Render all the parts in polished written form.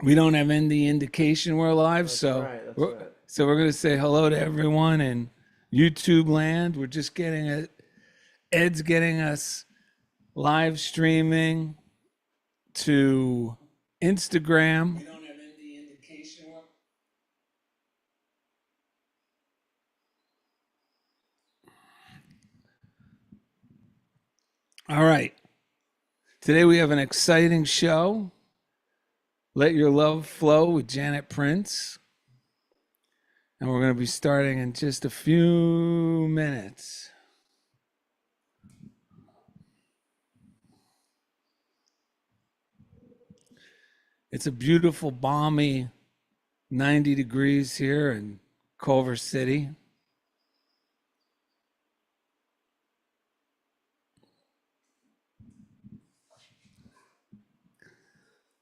We don't have any indication we're live, That's so right. That's we're, right. so we're gonna say hello to everyone in YouTube land. We're just getting it. Ed's getting us live streaming to Instagram. We don't have any indication. All right. Today we have an exciting show. Let Your Love Flow with Janet Prince. And we're going to be starting in just a few minutes. It's a beautiful, balmy 90 degrees here in Culver City.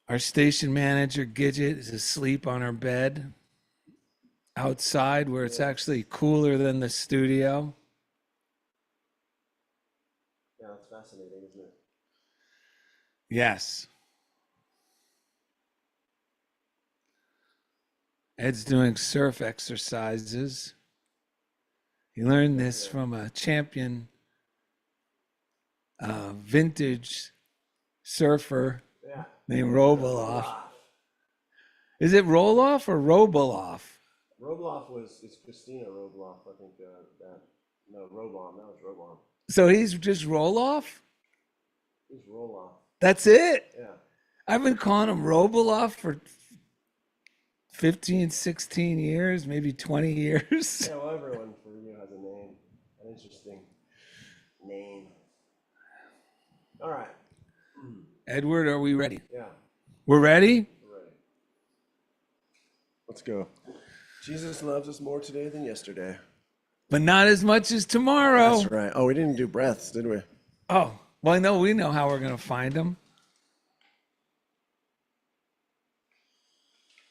Our station manager, Gidget, is asleep on her bed outside where it's actually cooler than the studio. Yeah, it's fascinating, isn't it? Yes. Ed's doing surf exercises. He learned this from a champion vintage surfer Yeah. named Roboloff. Is it Roloff or Roboloff? It's Christina Robloff, I think. Roblom. That was Roblom. So he's just Roloff? He's Roloff. That's it? Yeah. I've been calling him Roboloff for 15, 16 years, maybe 20 years. Yeah, well, everyone for you has a name. An interesting name. All right. Edward, are we ready? Yeah, We're ready? we're ready. Let's go. Jesus loves us more today than yesterday. But not as much as tomorrow. That's right. Oh, we didn't do breaths, did we? Oh, well, no, we know how we're going to find him.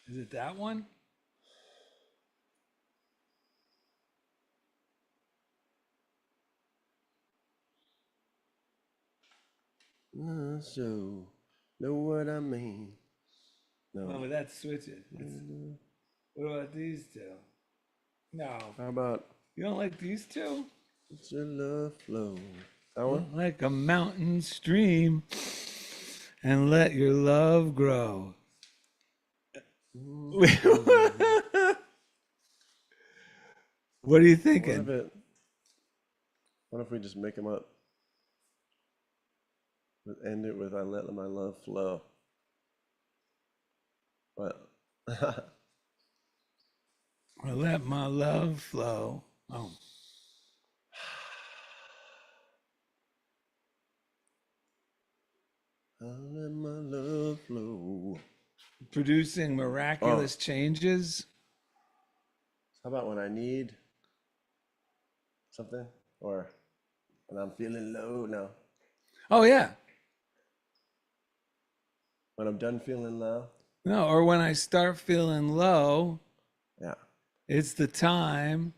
Is it that one? So, know what I mean? No. Oh, but that switches. What about these two? No. How about You don't like these two? it's your love flow? That one? Like a mountain stream, and let your love grow. What are you thinking? What if we just make them up? End it with I let my love flow. What? I let my love flow. Oh. I let my love flow. Producing miraculous changes. How about when I need something? Or when I'm feeling low? No. Oh, yeah. When I'm done feeling low? No, or when I start feeling low, Yeah. it's the time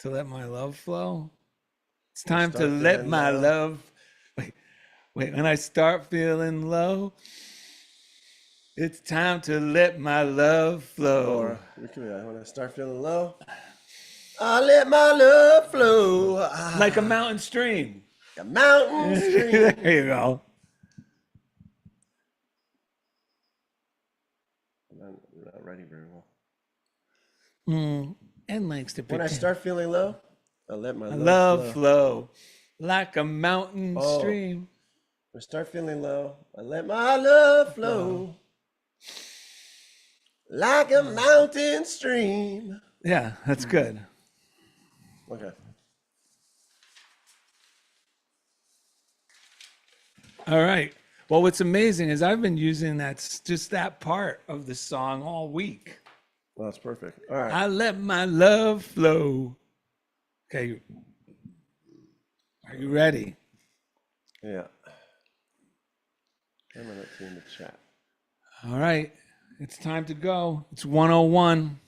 to let my love flow. It's time to Start let feeling my low. love. Wait, when I start feeling low, it's time to let my love flow. Or it could be like, when I start feeling low, I let my love flow. Like a mountain stream. A mountain stream. There you go. I'm not writing very well. And likes to When I pretend. start feeling low, I let my Love flow like a mountain stream. When I start feeling low, I let my love flow like a mountain stream. Yeah, that's good. Okay. All right. Well, what's amazing is I've been using that part of the song all week. Well, that's perfect. All right. I let my love flow. Okay. Are you ready? Yeah. I'm going to see in the chat. All right. It's time to go. It's 101.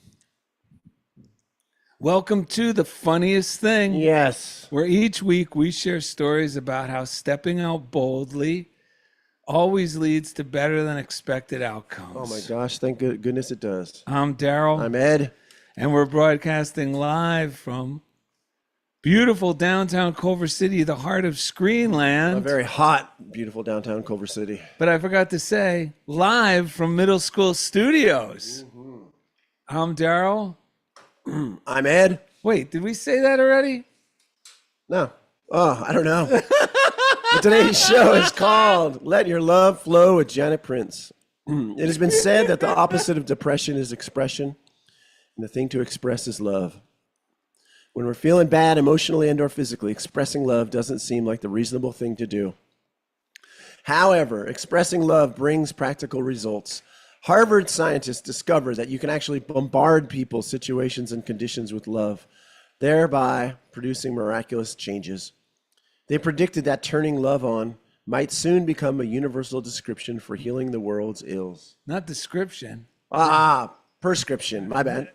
Welcome to The Funniest Thing. Yes. Where each week we share stories about how stepping out boldly always leads to better than expected Oh outcomes. my gosh, thank goodness it does. I'm Darrell, I'm Ed. and we're broadcasting live from beautiful downtown Culver City, the heart of A Screenland. very hot, beautiful downtown Culver City. But I forgot to say, live from Middle School Studios. I'm Darrell. I'm Ed. Wait, did we say that already? No. Oh, I don't know. But today's show is called Let Your Love Flow with Janet Prince. It has been said that the opposite of depression is expression, and the thing to express is love. When we're feeling bad emotionally and or physically, expressing love doesn't seem like the reasonable thing to do. However, expressing love brings practical results. Harvard scientists discovered that you can actually bombard people, situations, and conditions with love, thereby producing miraculous changes. They predicted that turning love on might soon become a universal description for healing the world's ills. Not description. Prescription, my bad.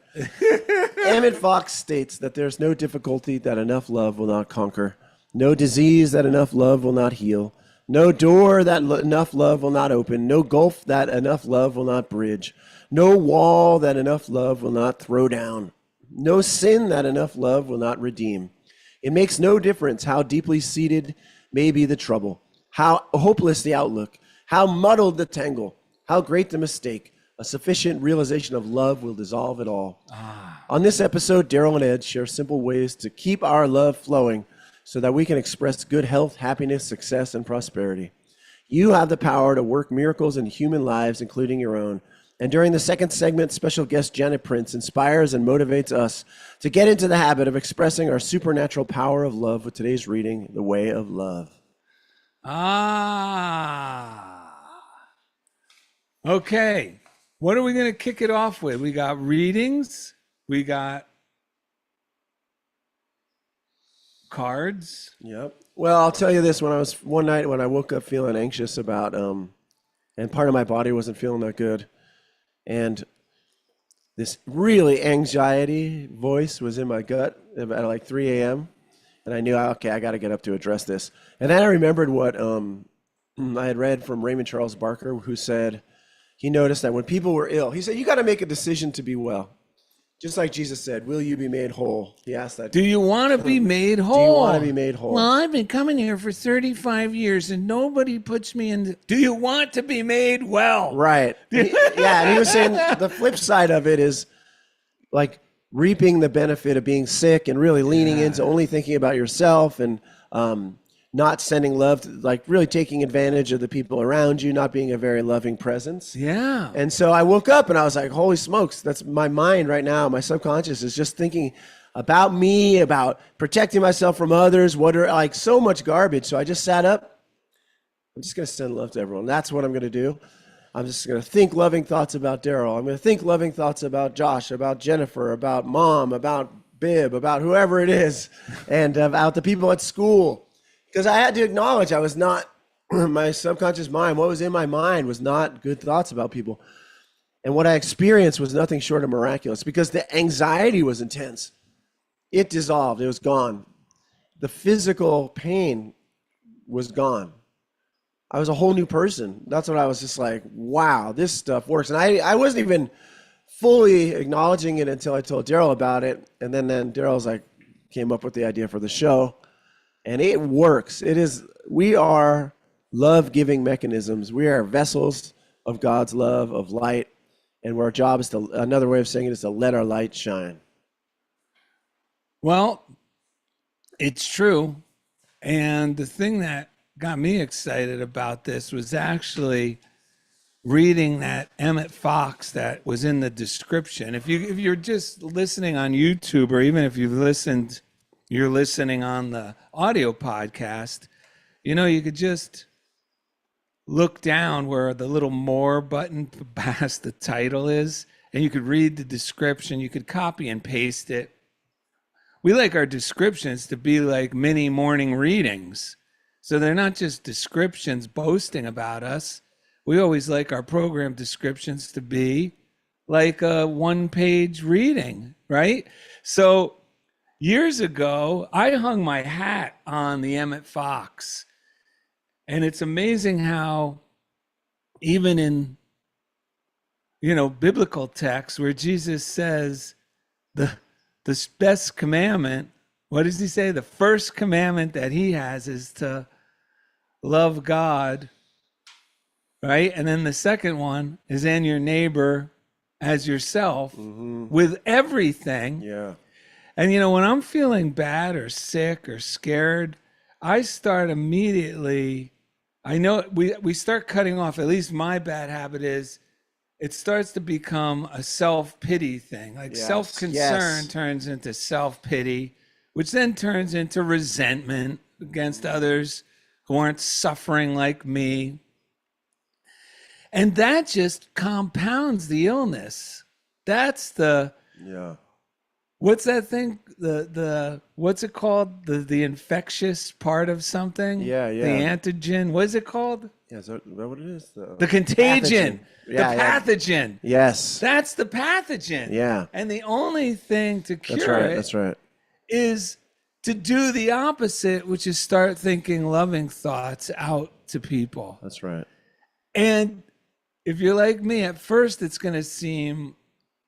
Emmet Fox states that there's no difficulty that enough love will not conquer, no disease that enough love will not heal, no door that enough love will not open, no gulf that enough love will not bridge, no wall that enough love will not throw down, no sin that enough love will not redeem. It makes no difference how deeply seated may be the trouble, how hopeless the outlook, how muddled the tangle, how great the mistake. A sufficient realization of love will dissolve it all. On this episode, Darrell and Ed share simple ways to keep our love flowing so that we can express good health, happiness, success, and prosperity. You have the power to work miracles in human lives, including your own. And during the second segment, special guest Janet Prince inspires and motivates us to get into the habit of expressing our supernatural power of love with today's reading, The Way of Love. Okay. What are we going to kick it off with? We got readings. We got cards. Yep. Well, I'll tell you this. One night when I woke up feeling anxious about, and part of my body wasn't feeling that good, and this really anxiety voice was in my gut at like 3 a.m. And I knew, okay, I got to get up to address this. And then I remembered what I had read from Raymond Charles Barker, who said he noticed that when people were ill, he said, you got to make a decision to be well. Just like Jesus said, will you be made whole? He asked that. Do you want to be made whole? Do you want to be made whole? Well, I've been coming here for 35 years and nobody puts me in. Do you want to be made well? Right. And he was saying the flip side of it is like reaping the benefit of being sick and really leaning into only thinking about yourself and not sending love, like really taking advantage of the people around you, not being a very loving presence. Yeah. And so I woke up and I was like, holy smokes, that's my mind right now. My subconscious is just thinking about me, about protecting myself from others, what are like so much garbage. So I just sat up. I'm just going to send love to everyone. That's what I'm going to do. I'm just going to think loving thoughts about Darrell. I'm going to think loving thoughts about Josh, about Jennifer, about Mom, about Bib, about whoever it is, and about the people at school. Because I had to acknowledge I was not, my subconscious mind, what was in my mind was not good thoughts about people. And what I experienced was nothing short of miraculous because the anxiety was intense. It dissolved. It was gone. The physical pain was gone. I was a whole new person. That's what I was just like, wow, this stuff works. And I wasn't even fully acknowledging it until I told Darrell about it. And then Darrell's like, came up with the idea for the show. And it works. We are love-giving mechanisms. We are vessels of God's love, of light. And our job is another way of saying it is to let our light shine. Well, it's true. And the thing that got me excited about this was actually reading that Emmet Fox that was in the description. If you're just listening on YouTube, or even if you're listening on the audio podcast, you could just look down where the little more button past the title is, and you could read the description. You could copy and paste it. We like our descriptions to be like mini morning readings. So they're not just descriptions boasting about us. We always like our program descriptions to be like a one-page reading, right? So years ago, I hung my hat on the Emmet Fox. And it's amazing how even in, biblical texts where Jesus says the best commandment, what does he say? The first commandment that he has is to love God, right? And then the second one is and your neighbor as yourself with everything. Yeah. And when I'm feeling bad or sick or scared, I start immediately, I know we start cutting off, at least my bad habit is, it starts to become a self-pity thing. Like Yes, self-concern yes. turns into self-pity, which then turns into resentment against others who aren't suffering like me. And that just compounds the illness. That's Yeah. what's that thing? What's it called? The infectious part of something? Yeah, yeah. The antigen. What is it called? Yeah, is that what it is? The contagion. Pathogen. Yeah, the pathogen. Yes. That's the pathogen. Yeah. And the only thing to cure That's right. it That's right. is to do the opposite, which is start thinking loving thoughts out to people. That's right. And if you're like me, at first it's going to seem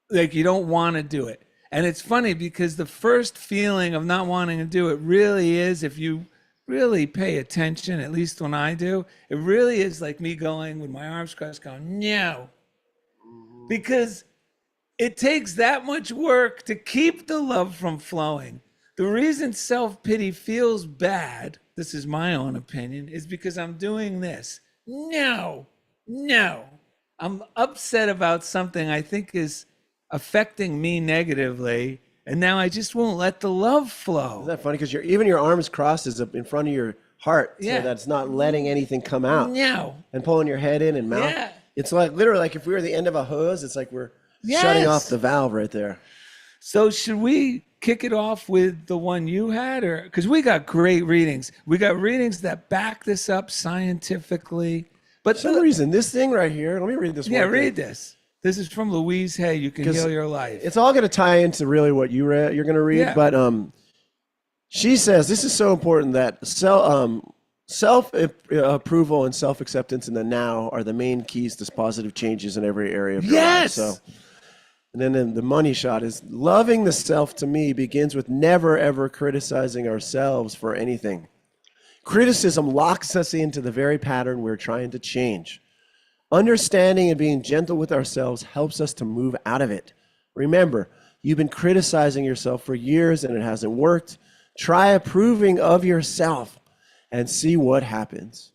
like you don't want to do it. And it's funny because the first feeling of not wanting to do it really is, if you really pay attention, at least when I do, it really is like me going with my arms crossed going, no. Because it takes that much work to keep the love from flowing. The reason self-pity feels bad, this is my own opinion, is because I'm doing this. No. I'm upset about something I think is affecting me negatively, and now I just won't let the love flow. Isn't that funny? Because even your arms crossed is up in front of your heart, Yeah. so that's not letting anything come out. No. And pulling your head in and mouth. Yeah. It's like literally like if we were the end of a hose, it's like we're Yes. shutting off the valve right there. So should we kick it off with the one you had, or because we got great readings? We got readings that back this up scientifically. But For some reason, this thing right here, let me read this one. yeah, thing. read this. This is from Louise Hay. You can 'Cause heal your life. It's all going to tie into really what you're going to read, Yeah. but she says this is so important that self approval and self acceptance in the now are the main keys to positive changes in every area of your Yes. life. So, and then the money shot is loving the self to me begins with never ever criticizing ourselves for anything. Criticism locks us into the very pattern we're trying to change. Understanding and being gentle with ourselves helps us to move out of it. Remember, you've been criticizing yourself for years and it hasn't worked. Try approving of yourself and see what happens.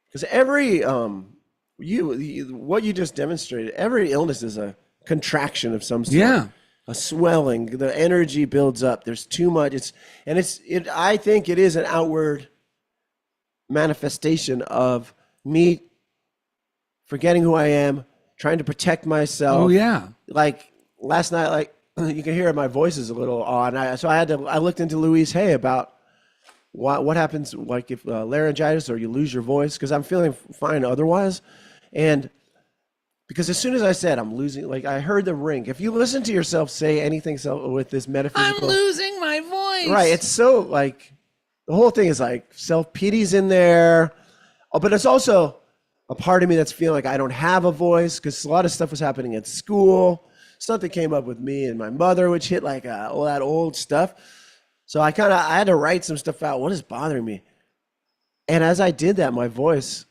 Because every what you just demonstrated, every illness is a contraction of some sort. Yeah. A swelling. The energy builds up. There's too much. I think it is an outward manifestation of me forgetting who I am, trying to protect myself. Oh yeah. Like last night, like you can hear my voice is a little odd. I looked into Louise Hay about what happens, like if laryngitis or you lose your voice, because I'm feeling fine otherwise. And because as soon as I said I'm losing, like I heard the ring. If you listen to yourself say anything with this metaphysical, I'm losing my voice. right? It's so like the whole thing is like self-pity's in there, but it's also a part of me that's feeling like I don't have a voice because a lot of stuff was happening at school. Something came up with me and my mother, which hit like all that old stuff. So I had to write some stuff out. What is bothering me? And as I did that, my voice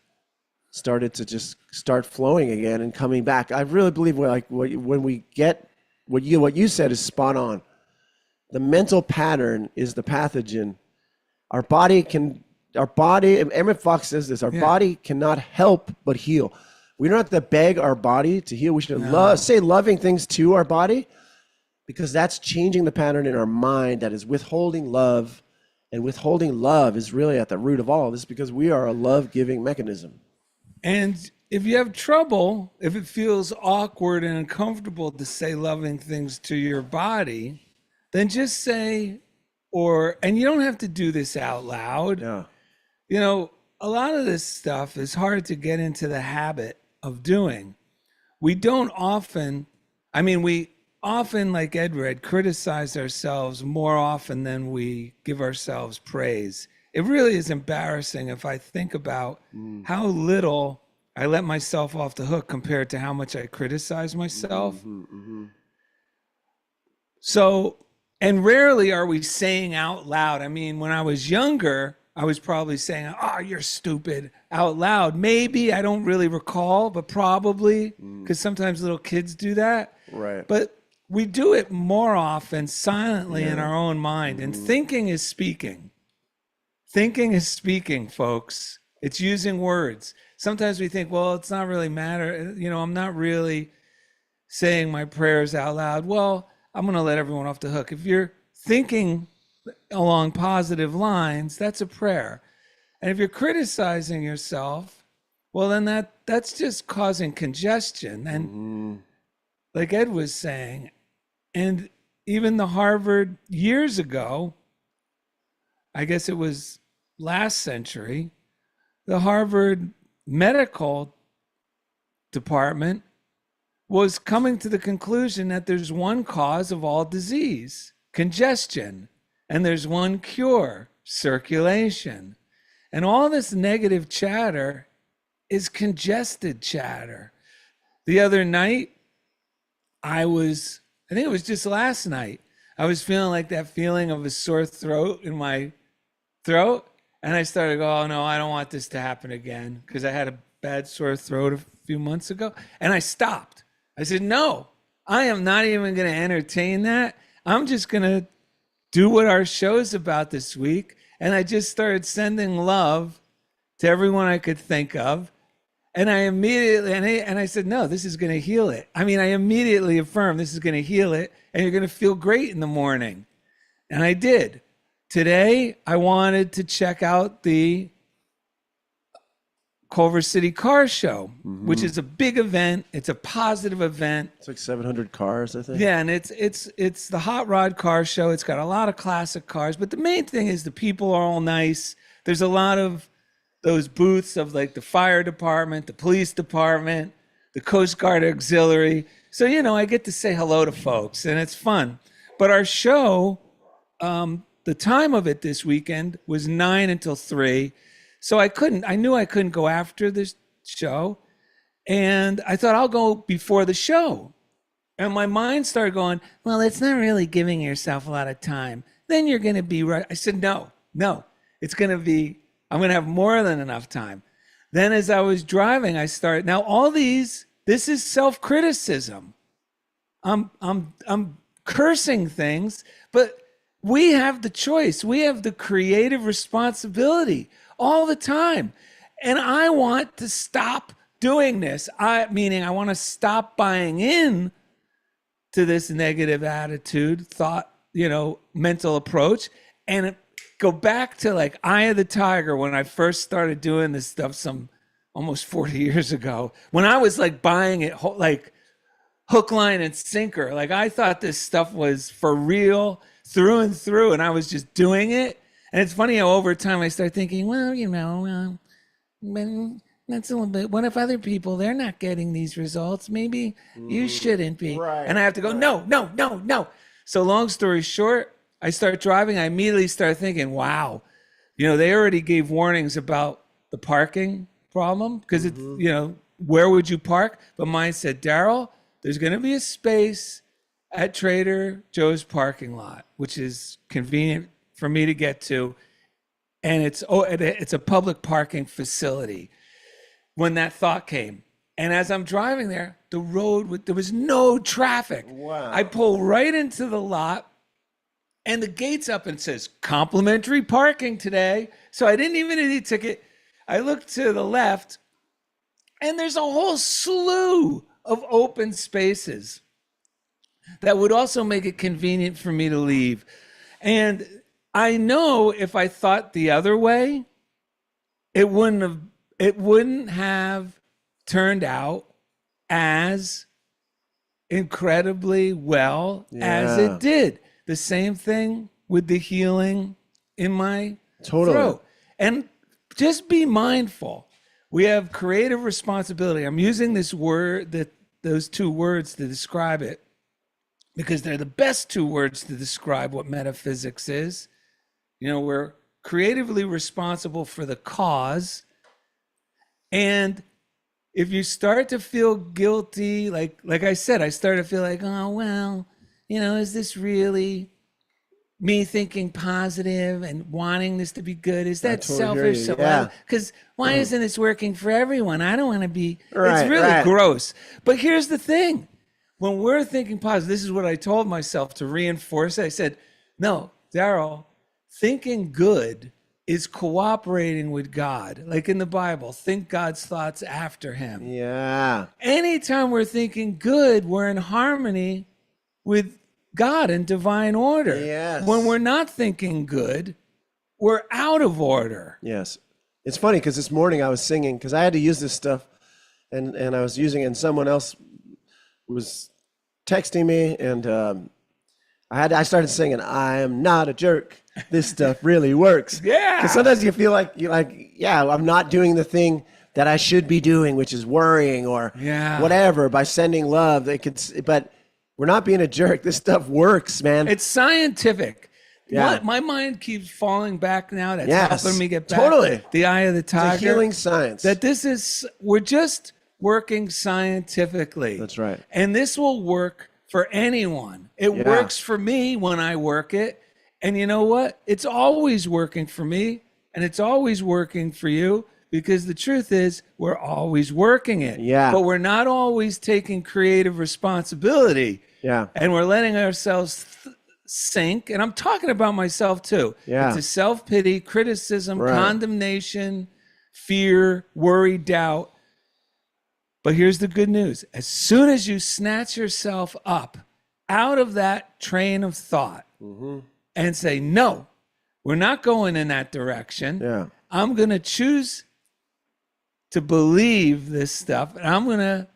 started to just start flowing again and coming back. I really believe when we get what you said is spot on. The mental pattern is the pathogen. Our body, Emmet Fox says this, our body cannot help but heal. We don't have to beg our body to heal. We should say loving things to our body, because that's changing the pattern in our mind that is withholding love. And withholding love is really at the root of all of this, because we are a love-giving mechanism. And if you have trouble, if it feels awkward and uncomfortable to say loving things to your body, then just say, and you don't have to do this out loud. Yeah. A lot of this stuff is hard to get into the habit of doing. We often, like Ed read, criticize ourselves more often than we give ourselves praise. It really is embarrassing if I think about how little I let myself off the hook compared to how much I criticize myself. So, and rarely are we saying out loud. I mean, when I was younger, I was probably saying, "Oh, you're stupid," out loud. Maybe, I don't really recall, but probably, because sometimes little kids do that. Right. But we do it more often silently in our own mind. And thinking is speaking. Thinking is speaking, folks. It's using words. Sometimes we think, well, it's not really matter. You know, I'm not really saying my prayers out loud. Well, I'm going to let everyone off the hook. If you're thinking along positive lines, that's a prayer. And if you're criticizing yourself, well, then that's just causing congestion. And like Ed was saying, and even the Harvard years ago, I guess it was last century, the Harvard medical department was coming to the conclusion that there's one cause of all disease, congestion, and there's one cure, circulation. And all this negative chatter is congested chatter. The other night, I think it was just last night, I was feeling like that feeling of a sore throat in my throat. And I started to go, oh no, I don't want this to happen again, because I had a bad sore throat a few months ago. And I stopped. I said, no, I am not even going to entertain that. I'm just going to do what our show's about this week. And I just started sending love to everyone I could think of. And I immediately, and I said, no, this is going to heal it. I mean, I immediately affirmed this is going to heal it, and you're going to feel great in the morning. And I did. Today, I wanted to check out the Culver City Car Show, which is a big event. It's a positive event. It's like 700 cars, I think. Yeah, and it's the Hot Rod Car Show. It's got a lot of classic cars, but the main thing is the people are all nice. There's a lot of those booths of like the fire department, the police department, the Coast Guard Auxiliary. So, you know, I get to say hello to folks, and it's fun. But our show, the time of it this weekend was 9 until 3. So I knew I couldn't go after this show. And I thought I'll go before the show. And my mind started going, well, it's not really giving yourself a lot of time. Then you're going to be right. I said, no, it's going to be, I'm going to have more than enough time. Then as I was driving, I started, now all these, this is self-criticism. I'm cursing things, but we have the choice. We have the creative responsibility all the time. And I want to stop doing this. Meaning I want to stop buying in to this negative attitude, thought, mental approach, and go back to like Eye of the Tiger when I first started doing this stuff some almost 40 years ago, when I was like buying it like hook, line, and sinker. Like I thought this stuff was for real through and through, and I was just doing it. And it's funny how over time I start thinking, well, that's a little bit, what if other people, they're not getting these results? Maybe you shouldn't be. Right, and I have to go, no. So long story short, I start driving. I immediately start thinking, wow, they already gave warnings about the parking problem because it's, where would you park? But mine said, Darrell, there's going to be a space at Trader Joe's parking lot, which is convenient for me to get to. And it's a public parking facility. When that thought came, and as I'm driving there, there was no traffic. Wow. I pull right into the lot, and the gate's up and says complimentary parking today. So I didn't even need a ticket. I looked to the left, and there's a whole slew of open spaces that would also make it convenient for me to leave. And I know if I thought the other way, it wouldn't have turned out as incredibly well as it did. The same thing with the healing in my throat. And just be mindful. We have creative responsibility. I'm using this word, those two words to describe it, because they're the best two words to describe what metaphysics is. We're creatively responsible for the cause, and if you start to feel guilty, like I said, I start to feel like, oh well, is this really me thinking positive and wanting this to be good? Is that totally hear selfish? you. So Yeah. because why isn't this working for everyone? I don't want to be. It's Right, really right. gross. But here's the thing: when we're thinking positive, this is what I told myself to reinforce it. I said, "No, Darrell, thinking good is cooperating with God. Like in the Bible, think God's thoughts after Him. Yeah. Anytime we're thinking good, we're in harmony with God and divine order. Yes. When we're not thinking good, we're out of order." Yes. It's funny because this morning I was singing because I had to use this stuff and I was using it and someone else was texting me and I started singing, "I am not a jerk. This stuff really works." Yeah. Because sometimes you feel like yeah, I'm not doing the thing that I should be doing, which is worrying or Yeah. whatever by sending love. But we're not being a jerk. This stuff works, man. It's scientific. Yeah. My mind keeps falling back now. That's Yes, helping me get back. totally. The eye of the It's a tiger. healing science. That we're just working scientifically. That's right. And this will work for anyone. It Yeah. works for me when I work it. And you know what? It's always working for me and it's always working for you because the truth is we're always working it. Yeah. But we're not always taking creative responsibility. Yeah. And we're letting ourselves sink. And I'm talking about myself too. Yeah. It's a self-pity, criticism, Right. condemnation, fear, worry, doubt. But here's the good news. As soon as you snatch yourself up out of that train of thought and say, no, we're not going in that direction. Yeah. I'm going to choose to believe this stuff. And I'm going to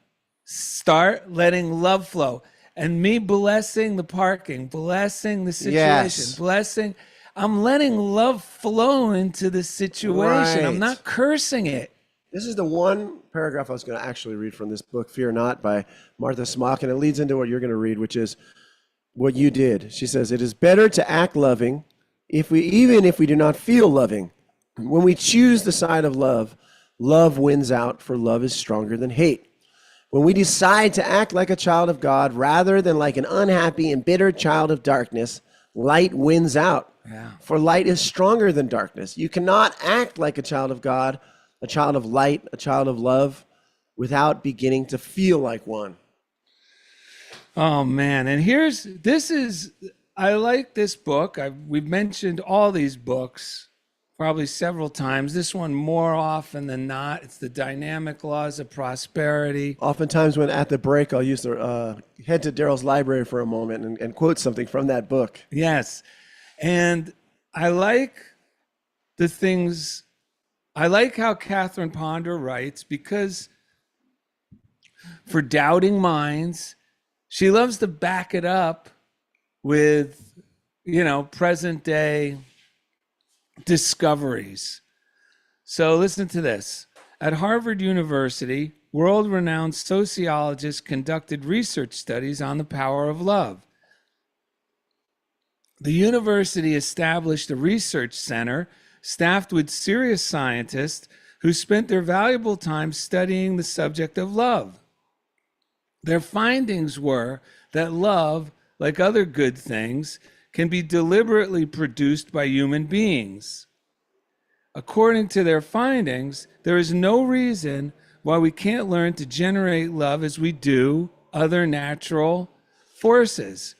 start letting love flow. And me blessing the parking, blessing the situation, Yes. I'm letting love flow into the situation. Right. I'm not cursing it. This is the one paragraph I was going to actually read from this book, Fear Not, by Martha Smock, and it leads into what you're going to read, which is what you did. She says, "It is better to act loving even if we do not feel loving. When we choose the side of love, love wins out, for love is stronger than hate. When we decide to act like a child of God rather than like an unhappy, embittered child of darkness, light wins out, for light is stronger than darkness. You cannot act like a child of God, a child of light, a child of love, without beginning to feel like one." Oh man. And I like this book. We've mentioned all these books probably several times. This one more often than not. It's The Dynamic Laws of Prosperity. Oftentimes when at the break, I'll use the head to Darrell's library for a moment and quote something from that book. Yes. And I like how Catherine Ponder writes, because for doubting minds, she loves to back it up with, present day discoveries. So listen to this. At Harvard University, world-renowned sociologists conducted research studies on the power of love. The university established a research center staffed with serious scientists who spent their valuable time studying the subject of love. Their findings were that love, like other good things, can be deliberately produced by human beings. According to their findings, there is no reason why we can't learn to generate love as we do other natural forces.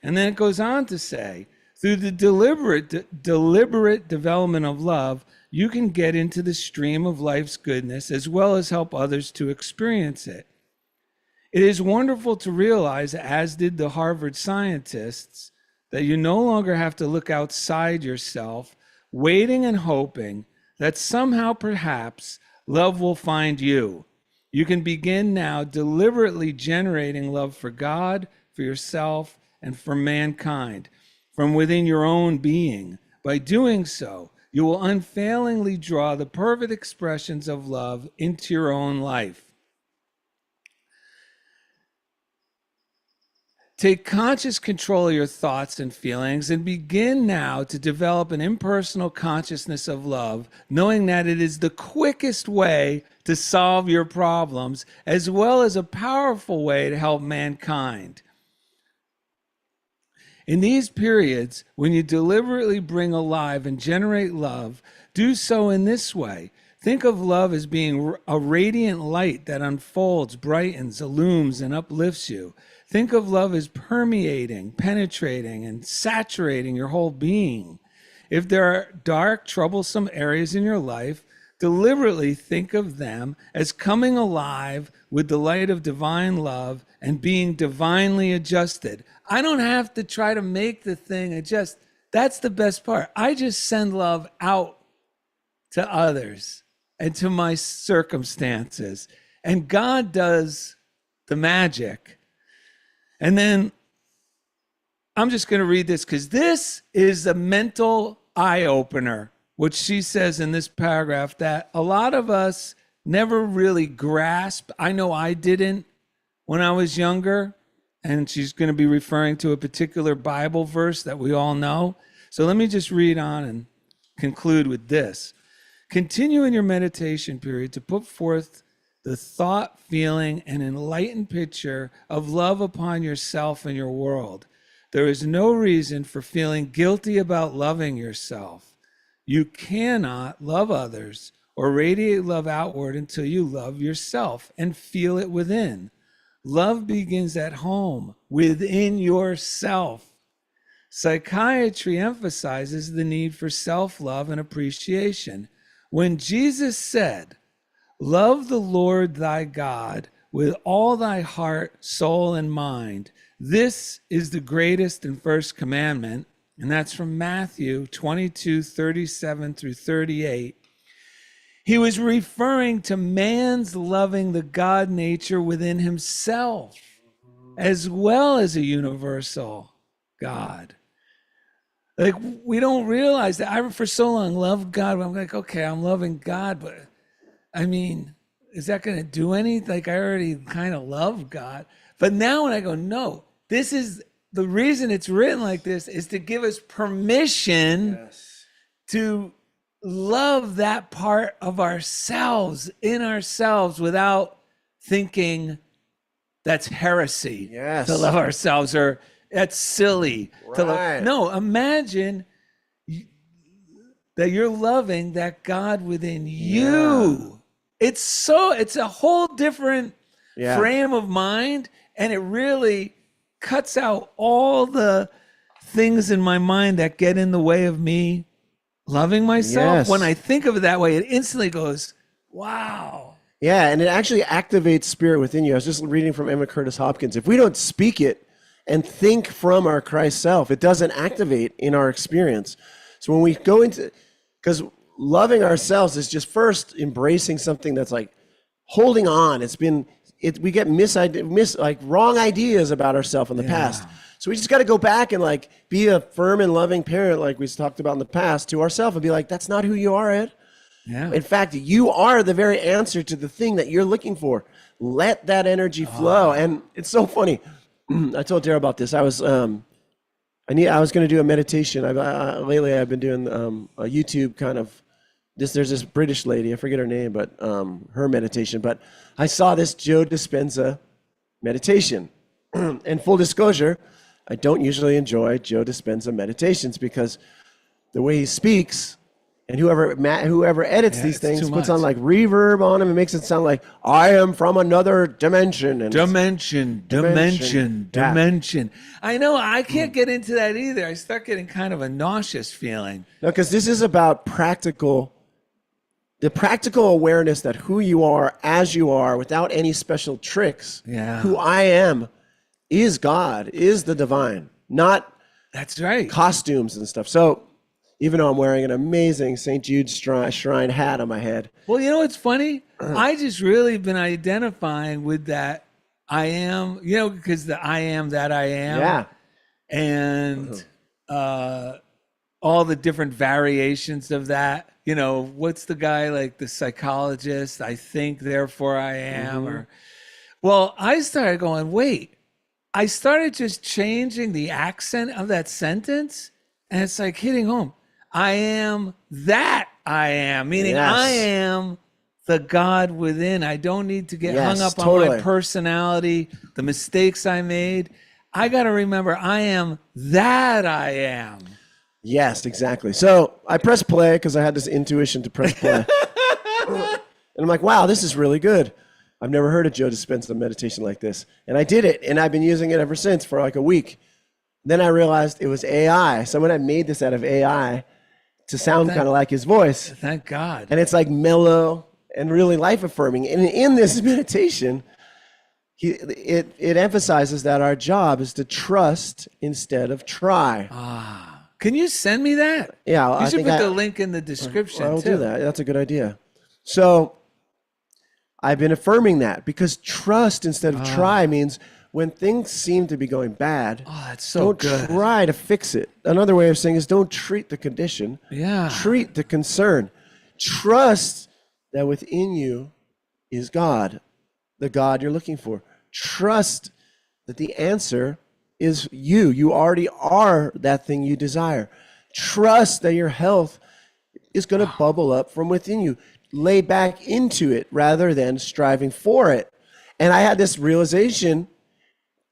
And then it goes on to say, through the deliberate development of love, you can get into the stream of life's goodness as well as help others to experience it. It is wonderful to realize, as did the Harvard scientists, that you no longer have to look outside yourself, waiting and hoping that somehow, perhaps, love will find you. You can begin now deliberately generating love for God, for yourself, and for mankind from within your own being. By doing so, you will unfailingly draw the perfect expressions of love into your own life. Take conscious control of your thoughts and feelings and begin now to develop an impersonal consciousness of love, knowing that it is the quickest way to solve your problems, as well as a powerful way to help mankind. In these periods, when you deliberately bring alive and generate love, do so in this way. Think of love as being a radiant light that unfolds, brightens, illumines, and uplifts you. Think of love as permeating, penetrating, and saturating your whole being. If there are dark, troublesome areas in your life, deliberately think of them as coming alive with the light of divine love and being divinely adjusted. I don't have to try to make the thing adjust. That's the best part. I just send love out to others and to my circumstances. And God does the magic. And then I'm just going to read this because this is a mental eye opener, which she says in this paragraph that a lot of us never really grasp. I know I didn't when I was younger. And she's going to be referring to a particular Bible verse that we all know. So let me just read on and conclude with this. Continue in your meditation period to put forth the thought, feeling, and enlightened picture of love upon yourself and your world. There is no reason for feeling guilty about loving yourself. You cannot love others or radiate love outward until you love yourself and feel it within. Love begins at home, within yourself. Psychiatry emphasizes the need for self-love and appreciation. When Jesus said, "Love the Lord thy God with all thy heart, soul, and mind," this is the greatest and first commandment, and that's from Matthew 22:37 through 38. He was referring to man's loving the God nature within himself, as well as a universal God. Like, we don't realize that. I, for so long, loved God. I'm like, okay, I'm loving God, but I mean, is that going to do anything? Like, I already kind of love God. But now when I go, no, this is the reason it's written like this is to give us permission to love that part of ourselves, in ourselves, without thinking that's heresy to love ourselves, or that's silly to love. No, imagine that you're loving that God within you. It's a whole different frame of mind, and it really cuts out all the things in my mind that get in the way of me loving myself. When I think of it that way, it instantly goes, wow. Yeah, and it actually activates spirit within you. I was just reading from Emma Curtis Hopkins. If we don't speak it and think from our Christ self, it doesn't activate in our experience. So when we go into, because loving ourselves is just first embracing something that's like holding on. We get wrong ideas about ourselves in the past. So we just got to go back and like be a firm and loving parent, like we talked about in the past, to ourselves, and be like, that's not who you are, Ed. Yeah. In fact, you are the very answer to the thing that you're looking for. Let that energy flow. And it's so funny. I told Darrell about this. I was going to do a meditation. Lately I've been doing a YouTube kind of there's this British lady, I forget her name, but her meditation. But I saw this Joe Dispenza meditation. And full disclosure, I don't usually enjoy Joe Dispenza meditations because the way he speaks, and whoever edits these things puts on like reverb on them and makes it sound like I am from another dimension. And dimension. I know, I can't get into that either. I start getting kind of a nauseous feeling. No, because this is about the practical awareness that who you are as you are without any special tricks. Who I am is God, is the divine, not that's right costumes and stuff. So even though I'm wearing an amazing St. Jude's shrine hat on my head. Well, you know what's funny? I just really been identifying with that I am, because the I am that I am. Yeah. And all the different variations of that. What's the guy, like the psychologist, I think, therefore I am. Well, I started going, wait, I started just changing the accent of that sentence, and it's like hitting home. I am that I am, meaning Yes. I am the God within. I don't need to get hung Yes, up on totally. my personality, the mistakes I made. I got to remember I am that I am. Yes, exactly. So I pressed play because I had this intuition to press play. And I'm like, wow, this is really good. I've never heard of Joe Dispenza meditation like this. And I did it, and I've been using it ever since for like a week. Then I realized it was AI. Someone had made this out of AI to sound kind of like his voice. Thank God. And it's like mellow and really life-affirming. And in this meditation, it emphasizes that our job is to trust instead of try. Can you send me that? Yeah, You I should think put the link in the description, I'll too. do that. That's a good idea. So I've been affirming that because trust instead of try means when things seem to be going bad, Oh, that's so don't good. try to fix it. Another way of saying is don't treat the condition. Yeah. Treat the concern. Trust that within you is God, the God you're looking for. Trust that the answer is you. You already are that thing you desire. Trust that your health is going to bubble up from within you. Lay back into it rather than striving for it. And I had this realization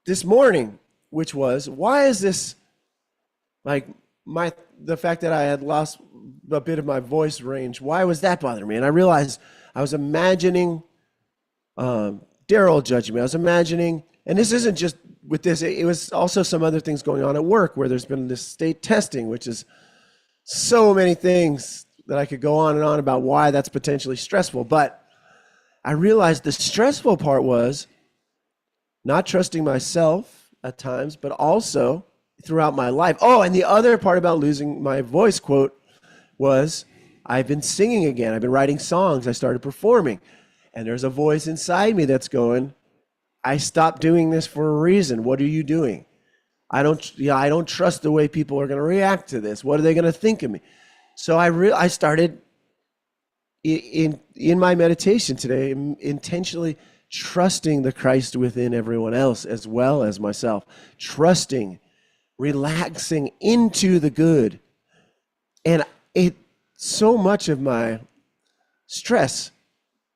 this morning, which was, why is this like the fact that I had lost a bit of my voice range, why was that bothering me? And I realized I was imagining Darrell judging me. I was imagining, and this isn't just with this, it was also some other things going on at work where there's been this state testing, which is so many things that I could go on and on about why that's potentially stressful. But I realized the stressful part was not trusting myself at times, but also throughout my life. Oh, and the other part about losing my voice, quote, was I've been singing again. I've been writing songs. I started performing. And there's a voice inside me that's going, I stopped doing this for a reason. What are you doing? I don't trust the way people are going to react to this. What are they going to think of me? So I started in my meditation today, intentionally trusting the Christ within everyone else as well as myself. Trusting, relaxing into the good. And so much of my stress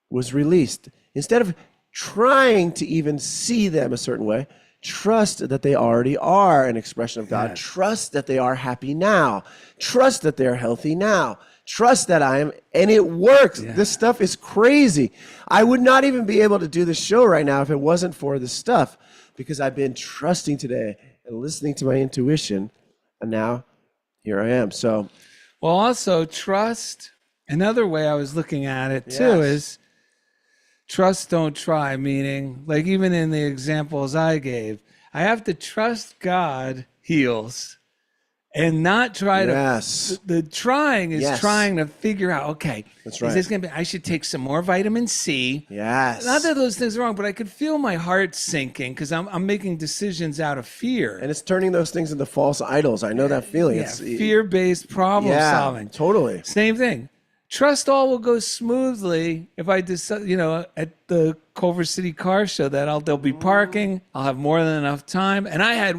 was released. Instead of trying to even see them a certain way, trust that they already are an expression of God. Yes. Trust that they are happy now. Trust that they're healthy now. Trust that I am, and it works. Yeah. This stuff is crazy. I would not even be able to do this show right now if it wasn't for this stuff, because I've been trusting today and listening to my intuition, and now here I am. So, well, also trust. Another way I was looking at it too is trust, don't try, meaning like even in the examples I gave, I have to trust God heals and not try to. The trying is trying to figure out, okay, that's right. Is this going to be, I should take some more vitamin C. Yes. Not that those things are wrong, but I could feel my heart sinking because I'm making decisions out of fear. And it's turning those things into false idols. I know that feeling. Yeah, it's fear-based problem solving. Totally. Same thing. Trust all will go smoothly if I decide, at the Culver City Car Show that there'll be parking. I'll have more than enough time. And I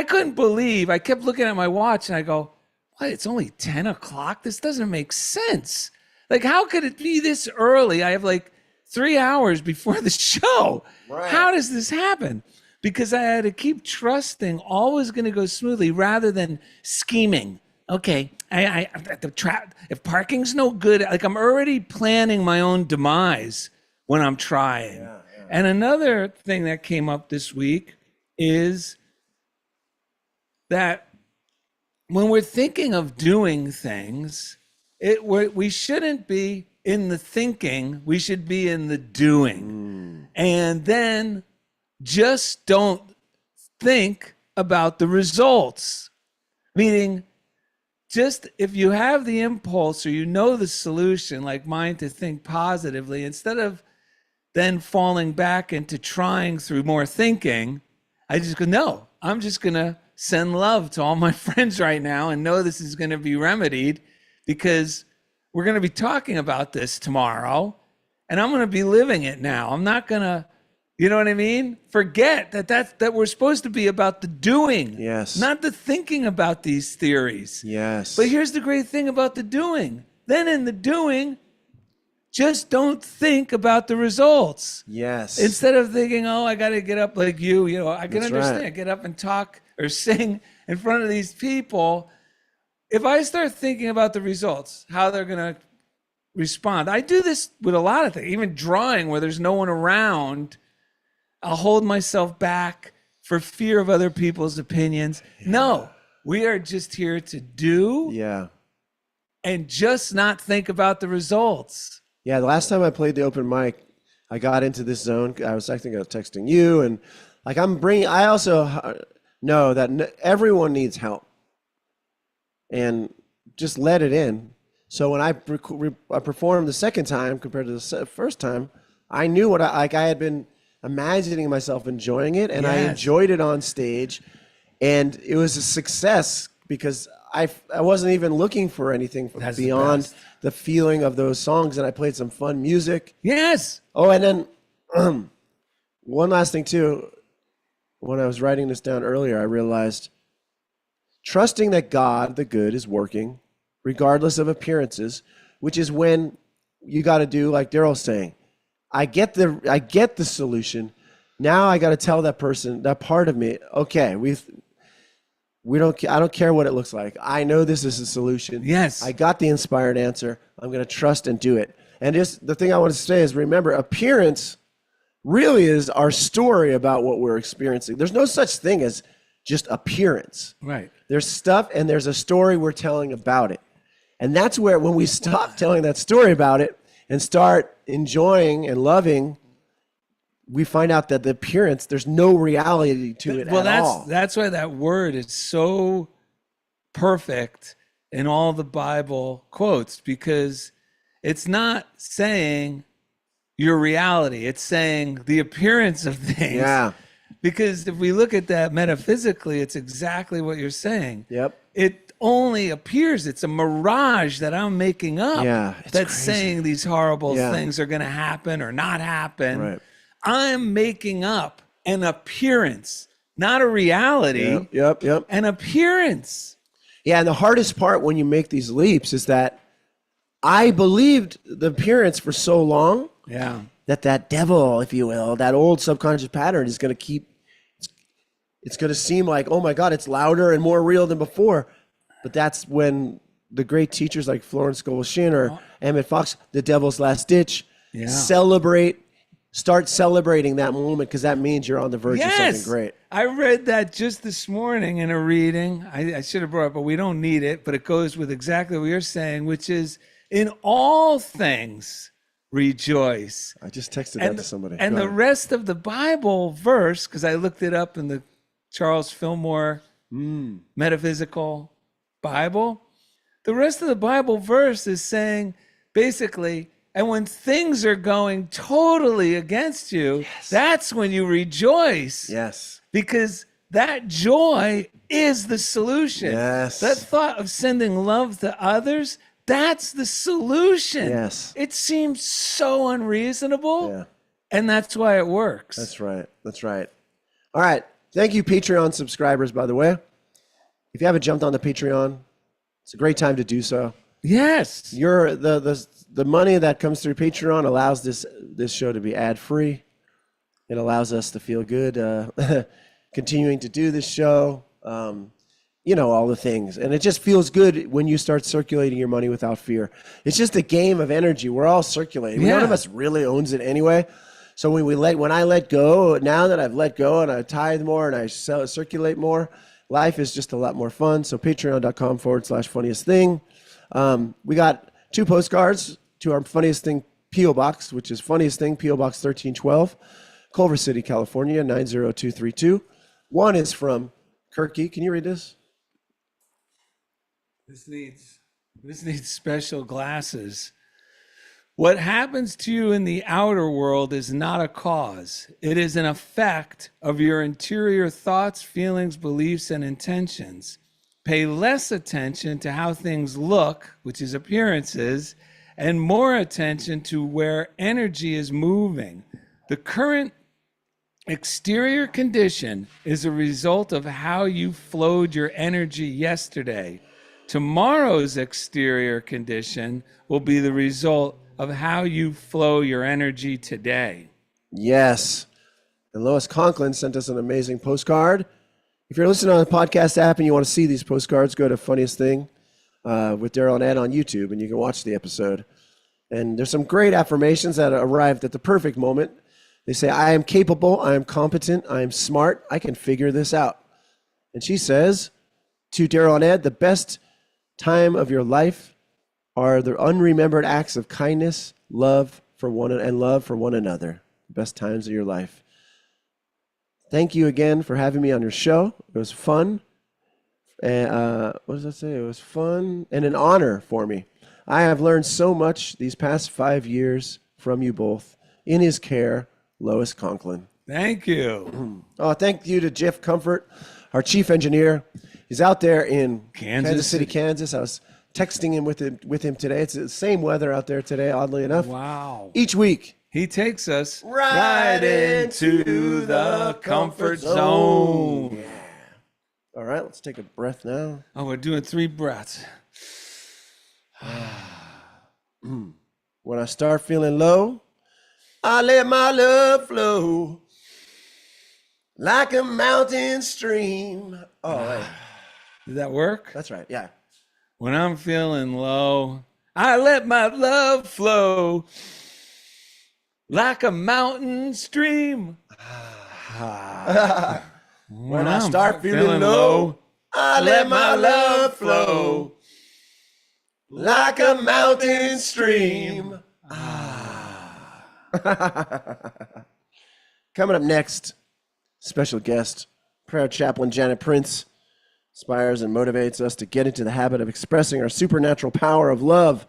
couldn't believe, I kept looking at my watch and I go, what, it's only 10 o'clock? This doesn't make sense. Like, how could it be this early? I have like 3 hours before the show. Right. How does this happen? Because I had to keep trusting all was going to go smoothly rather than scheming. Okay, if parking's no good, like I'm already planning my own demise when I'm trying. Yeah. And another thing that came up this week is that when we're thinking of doing things, we shouldn't be in the thinking, we should be in the doing. And then just don't think about the results. Meaning, just if you have the impulse or the solution, like mine, to think positively, instead of then falling back into trying through more thinking, I just go, no, I'm just going to send love to all my friends right now and know this is going to be remedied because we're going to be talking about this tomorrow and I'm going to be living it now. I'm not going to You know what I mean? Forget that we're supposed to be about the doing, Yes. not the thinking about these theories. Yes. But here's the great thing about the doing. Then in the doing, just don't think about the results. Yes. Instead of thinking, oh, I got to get up like you know, I can That's understand. right. Get up and talk or sing in front of these people. If I start thinking about the results, how they're going to respond. I do this with a lot of things, even drawing where there's no one around. I'll hold myself back for fear of other people's opinions. Yeah. No, we are just here to do and just not think about the results. Yeah, the last time I played the open mic, I got into this zone. I was texting you, and like I also know that everyone needs help, and just let it in. So when I performed the second time compared to the first time, I knew what I had been imagining myself enjoying it, and I enjoyed it on stage, and it was a success because I wasn't even looking for anything beyond the feeling of those songs, and I played some fun music. Yes. Oh, and then one last thing too. When I was writing this down earlier, I realized trusting that God, the good, is working regardless of appearances, which is when you got to do like Darrell's saying. I get the solution. Now I got to tell that person, that part of me, okay, I don't care what it looks like. I know this is a solution. Yes. I got the inspired answer. I'm going to trust and do it. And just the thing I want to say is, remember, appearance really is our story about what we're experiencing. There's no such thing as just appearance. Right. There's stuff and there's a story we're telling about it. And that's where, when we stop telling that story about it and start enjoying and loving, we find out that the appearance, there's no reality to it at all. That's why that word is so perfect in all the Bible quotes, because it's not saying your reality. It's saying the appearance of things. Yeah. Because if we look at that metaphysically, it's exactly what you're saying. Yep. It only appears, it's a mirage that I'm making up. Yeah, that's crazy. Saying these horrible things are going to happen or not happen. Right. I'm making up an appearance, not a reality. Yep. An appearance. Yeah, and the hardest part when you make these leaps is that I believed the appearance for so long that devil, if you will, that old subconscious pattern is going to keep, it's going to seem like, oh my God, it's louder and more real than before. But that's when the great teachers like Florence Scovel Shinn or Emmet Fox, The Devil's Last Ditch, start celebrating that moment, because that means you're on the verge of something great. I read that just this morning in a reading. I should have brought it, but we don't need it. But it goes with exactly what you're saying, which is, in all things rejoice. I just texted that to somebody. And the rest of the Bible verse, because I looked it up in the Charles Fillmore Metaphysical Bible, the rest of the Bible verse is saying basically, and when things are going totally against you, that's when you rejoice. Yes. Because that joy is the solution. Yes. That thought of sending love to others, that's the solution. Yes. It seems so unreasonable, and that's why it works. That's right. All right. Thank you, Patreon subscribers, by the way. If you haven't jumped on the Patreon, it's a great time to do so. Yes. The money that comes through Patreon allows this show to be ad-free. It allows us to feel good continuing to do this show. All the things. And it just feels good when you start circulating your money without fear. It's just a game of energy. We're all circulating. None of us really owns it anyway. So when I let go, now that I've let go and I tithe more and I circulate more, life is just a lot more fun. So patreon.com/funniest thing. We got 2 postcards to our Funniest Thing P.O. Box, which is Funniest Thing, P.O. Box 1312, Culver City, California, 90232. One is from Kirky. Can you read this? This needs special glasses. What happens to you in the outer world is not a cause. It is an effect of your interior thoughts, feelings, beliefs, and intentions. Pay less attention to how things look, which is appearances, and more attention to where energy is moving. The current Exterior condition is a result of how you flowed your energy yesterday. Tomorrow's exterior condition will be the result of how you flow your energy today. Yes. And Lois Conklin sent us an amazing postcard. If you're listening on the podcast app and you want to see these postcards, go to Funniest Thing with Darrell and Ed on YouTube, and you can watch the episode. And there's some great affirmations that arrived at the perfect moment. They say, I am capable, I am competent, I am smart, I can figure this out. And she says to Darrell and Ed, the best time of your life are the unremembered acts of kindness, love for one another. The best times of your life. Thank you again for having me on your show. It was fun. And what does that say? It was fun and an honor for me. I have learned so much these past 5 years from you both. In his care, Lois Conklin. Thank you. Oh, thank you to Jeff Comfort, our chief engineer. He's out there in Kansas City, Kansas. I was texting him with him today. It's the same weather out there today, oddly enough. Wow. Each week. He takes us right into the comfort zone. Yeah. All right, let's take a breath now. Oh, we're doing 3 breaths. When I start feeling low, I let my love flow like a mountain stream. Oh, right. Did that work? That's right. Yeah. When I'm feeling low, I let my love flow like a mountain stream. When I start feeling low, I let my love flow like a mountain stream. Coming up next, special guest, prayer chaplain Janet Prince inspires and motivates us to get into the habit of expressing our supernatural power of love.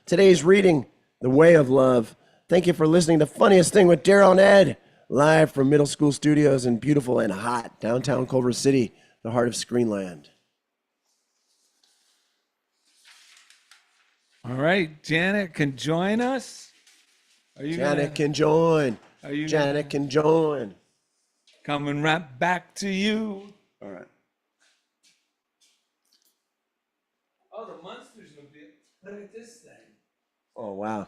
Today's reading, The Way of Love. Thank you for listening to Funniest Thing with Darrell and Ed, live from Middle School Studios in beautiful and hot downtown Culver City, the heart of Screenland. All right, Janet can join us. Janet can join. Janet can join. Coming right back to you. All right. Oh, the monsters would be. Look at this thing. Oh, wow.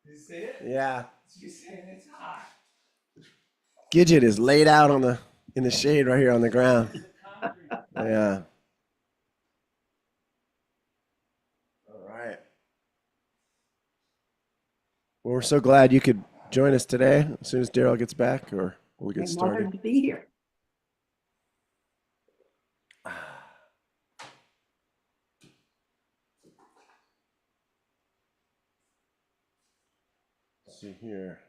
You see it? Yeah. She's saying it's hot. Gidget is laid out in the shade right here on the ground. Yeah. All right. Well, we're so glad you could join us today as soon as Darrell gets back, or we'll get started. I'm honored to be here. Let's see here.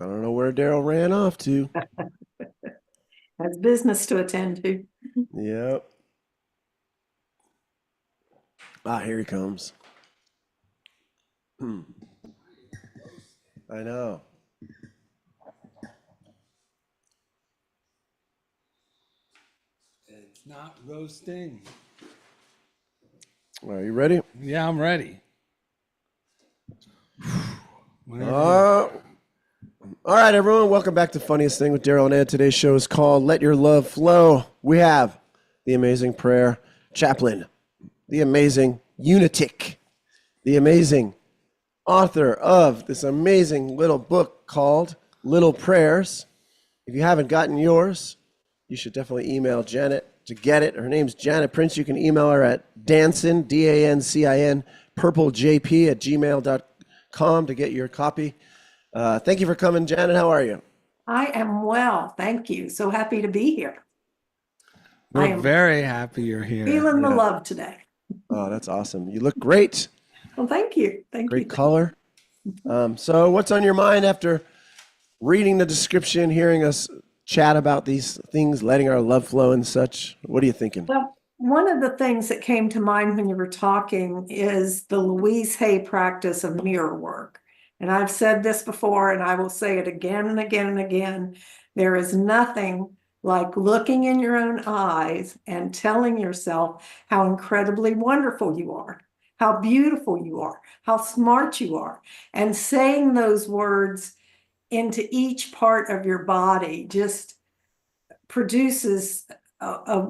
I don't know where Darrell ran off to. Has business to attend to. Yep. Ah, here he comes. I know. It's not roasting. Are you ready? Yeah, I'm ready. All right, everyone. Welcome back to Funniest Thing with Darrell and Ed. Today's show is called Let Your Love Flow. We have the amazing prayer chaplain, the amazing unitic, the amazing author of this amazing little book called Little Prayers. If you haven't gotten yours, you should definitely email Janet to get it. Her name's Janet Prince. You can email her at dancin, DANCIN, purplejp@gmail.com to get your copy. Thank you for coming, Janet. How are you? I am well, thank you. So happy to be here. I We're am very happy you're here. feeling the Yeah. love today. Oh, that's awesome. You look great. Well, thank you. Thank Great you. color. So what's on your mind after reading the description, hearing us chat about these things, letting our love flow and such? What are you thinking? Well, one of the things that came to mind when you were talking is the Louise Hay practice of mirror work. And I've said this before, and I will say it again and again and again. There is nothing like looking in your own eyes and telling yourself how incredibly wonderful you are, how beautiful you are, how smart you are, and saying those words into each part of your body just produces a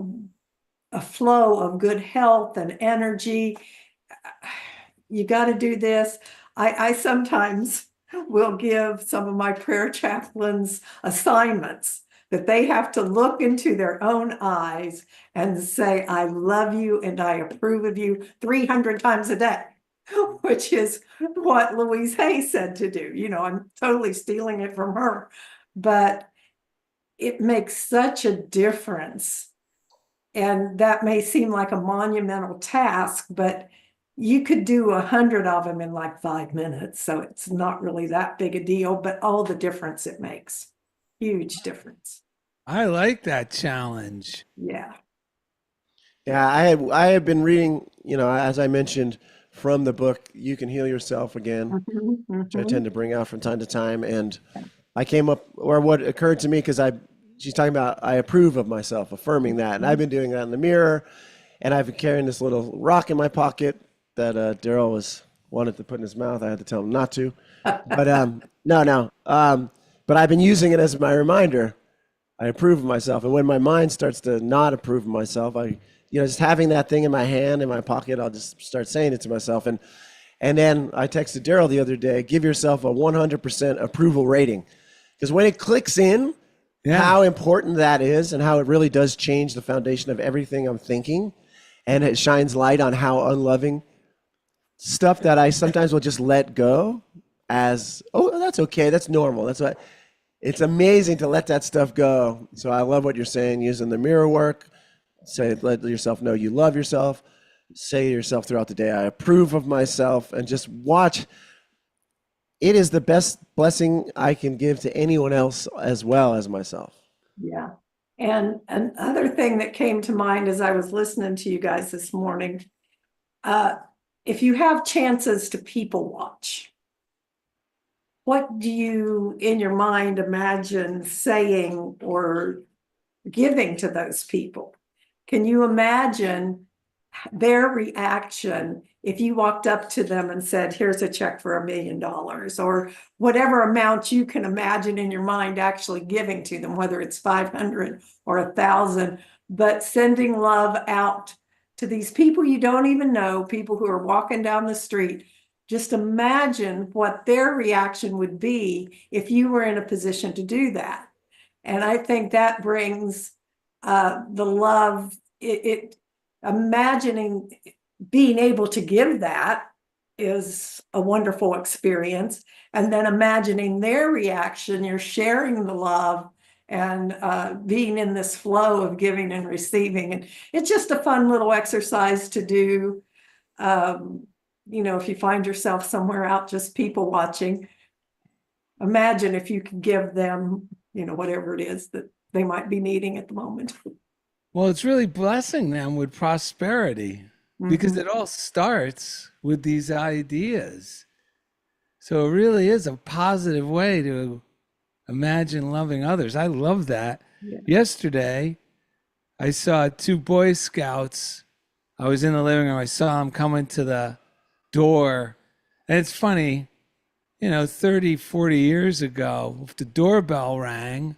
flow of good health and energy. You got to do this. I sometimes will give some of my prayer chaplains assignments that they have to look into their own eyes and say, I love you and I approve of you 300 times a day, which is what Louise Hay said to do. You know, I'm totally stealing it from her, but it makes such a difference. And that may seem like a monumental task, but you could do 100 of them in like 5 minutes. So it's not really that big a deal, but all the difference it makes. Huge difference. I like that challenge. Yeah. Yeah, I have been reading, as I mentioned from the book, You Can Heal Yourself Again, which I tend to bring out from time to time. And I came up, or what occurred to me, because she's talking about I approve of myself, affirming that. And I've been doing that in the mirror. And I've been carrying this little rock in my pocket that Darrell wanted to put in his mouth. I had to tell him not to. But no. But I've been using it as my reminder. I approve of myself. And when my mind starts to not approve of myself, just having that thing in my hand, in my pocket, I'll just start saying it to myself. And then I texted Darrell the other day, give yourself a 100% approval rating. Because when it clicks in, how important that is and how it really does change the foundation of everything I'm thinking. And it shines light on how unloving stuff that I sometimes will just let go as, oh, that's okay. That's normal. That's what. It's amazing to let that stuff go. So I love what you're saying, using the mirror work. Let yourself know you love yourself. Say to yourself throughout the day, I approve of myself, and just watch. It is the best blessing I can give to anyone else as well as myself. Yeah. And another thing that came to mind as I was listening to you guys this morning, if you have chances to people watch, what do you in your mind imagine saying or giving to those people? Can you imagine their reaction if you walked up to them and said, here's a check for $1 million, or whatever amount you can imagine in your mind actually giving to them, whether it's 500 or 1,000, but sending love out to these people you don't even know, people who are walking down the street. Just imagine what their reaction would be if you were in a position to do that. And I think that brings the love, imagining being able to give that is a wonderful experience. And then imagining their reaction, you're sharing the love and being in this flow of giving and receiving. And it's just a fun little exercise to do. If you find yourself somewhere out just people watching, imagine if you could give them, whatever it is that they might be needing at the moment. Well, it's really blessing them with prosperity because it all starts with these ideas. So it really is a positive way to imagine loving others. I love that. Yeah. Yesterday, I saw 2 Boy Scouts. I was in the living room. I saw them coming to the door. And it's funny, 30, 40 years ago, if the doorbell rang,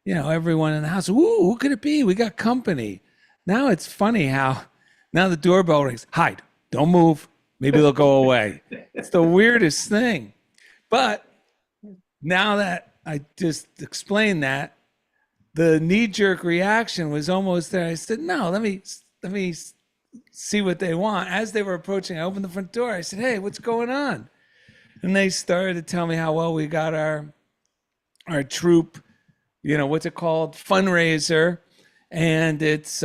everyone in the house, ooh, who could it be? We got company. Now it's funny how now the doorbell rings. Hide, don't move. Maybe they'll go away. It's the weirdest thing. But now that I just explained that, the knee-jerk reaction was almost there. I said, no, let me see what they want. As they were approaching, I opened the front door. I said, hey, what's going on? And they started to tell me how well we got our troop, what's it called? Fundraiser. And it's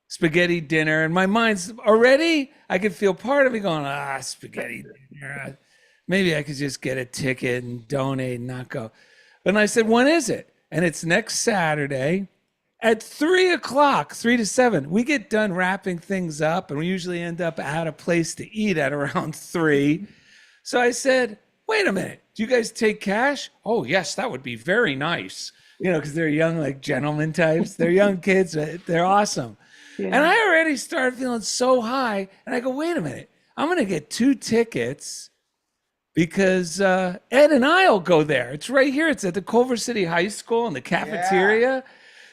spaghetti dinner. And my mind's already, I could feel part of me going, spaghetti dinner. Maybe I could just get a ticket and donate and not go. And I said, when is it? And it's next Saturday at 3:00, 3 to 7. We get done wrapping things up, and we usually end up at a place to eat at around 3. So I said, wait a minute, do you guys take cash? Oh, yes, that would be very nice. Because they're young, like gentleman types. They're young kids. They're awesome. Yeah. And I already started feeling so high. And I go, wait a minute, I'm going to get 2 tickets because Ed and I will go there. It's right here. It's at the Culver City High School in the cafeteria. Yeah.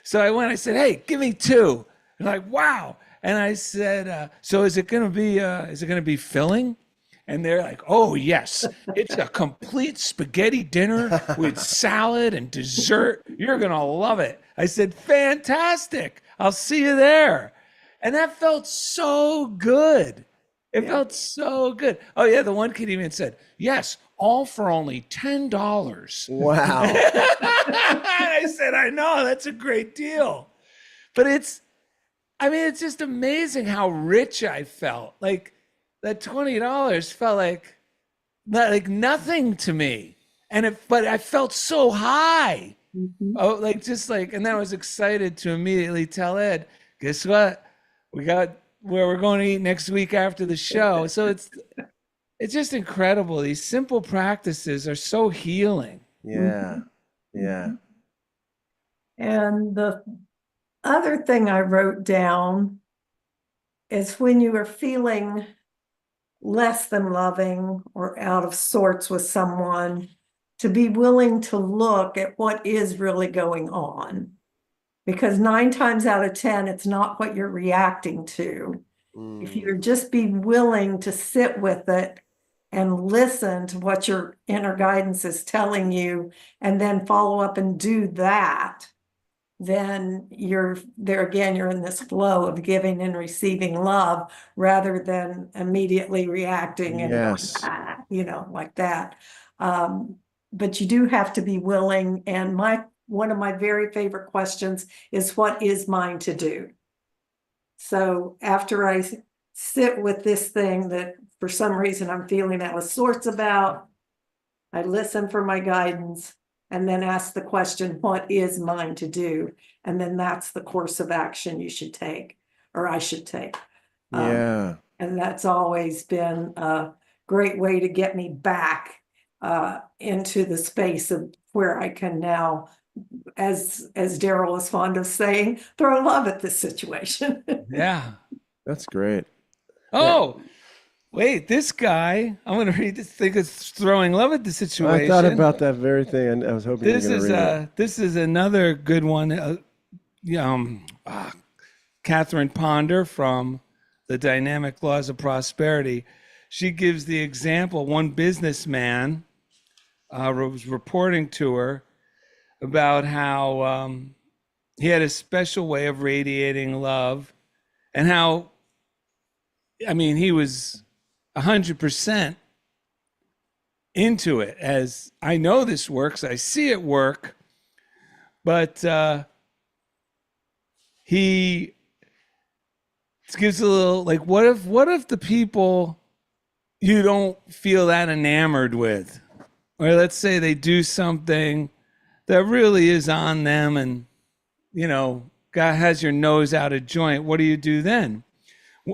So I went, I said, hey, give me 2. And like, wow. And I said, so is it going to be filling? And they're like, oh, yes, it's a complete spaghetti dinner with salad and dessert. You're going to love it. I said, fantastic. I'll see you there. And that felt so good. It felt so good. Oh, yeah, the one kid even said, yes, all for only $10. Wow. I said, I know, that's a great deal. But it's just amazing how rich I felt. Like, that $20 felt like nothing to me. But I felt so high. Oh, and then I was excited to immediately tell Ed, guess what? We got where we're going to eat next week after the show. So it's just incredible. These simple practices are so healing. Yeah. Yeah. And the other thing I wrote down is when you are feeling less than loving or out of sorts with someone, to be willing to look at what is really going on. Because 9 times out of 10, it's not what you're reacting to. If you just be willing to sit with it and listen to what your inner guidance is telling you, and then follow up and do that, then you're there again, you're in this flow of giving and receiving love rather than immediately reacting and going, like that. But you do have to be willing. And one of my very favorite questions is, what is mine to do? So after I sit with this thing that for some reason I'm feeling out of sorts about, I listen for my guidance and then ask the question, what is mine to do? And then that's the course of action you should take, or I should take. Yeah. And that's always been a great way to get me back into the space of where I can now, as Darrell is fond of saying, throw love at this situation. Yeah. That's great. Oh, wait, this guy, I'm going to read this thing. It's throwing love at the situation. I thought about that very thing, and I was hoping you were going to read it. This is another good one. Catherine Ponder from The Dynamic Laws of Prosperity. She gives the example, one businessman was reporting to her about how he had a special way of radiating love, and how, he was 100% into it. As I know this works, I see it work, but he gives a little, like, what if the people you don't feel that enamored with, or let's say they do something that really is on them, and God has your nose out of joint, what do you do then?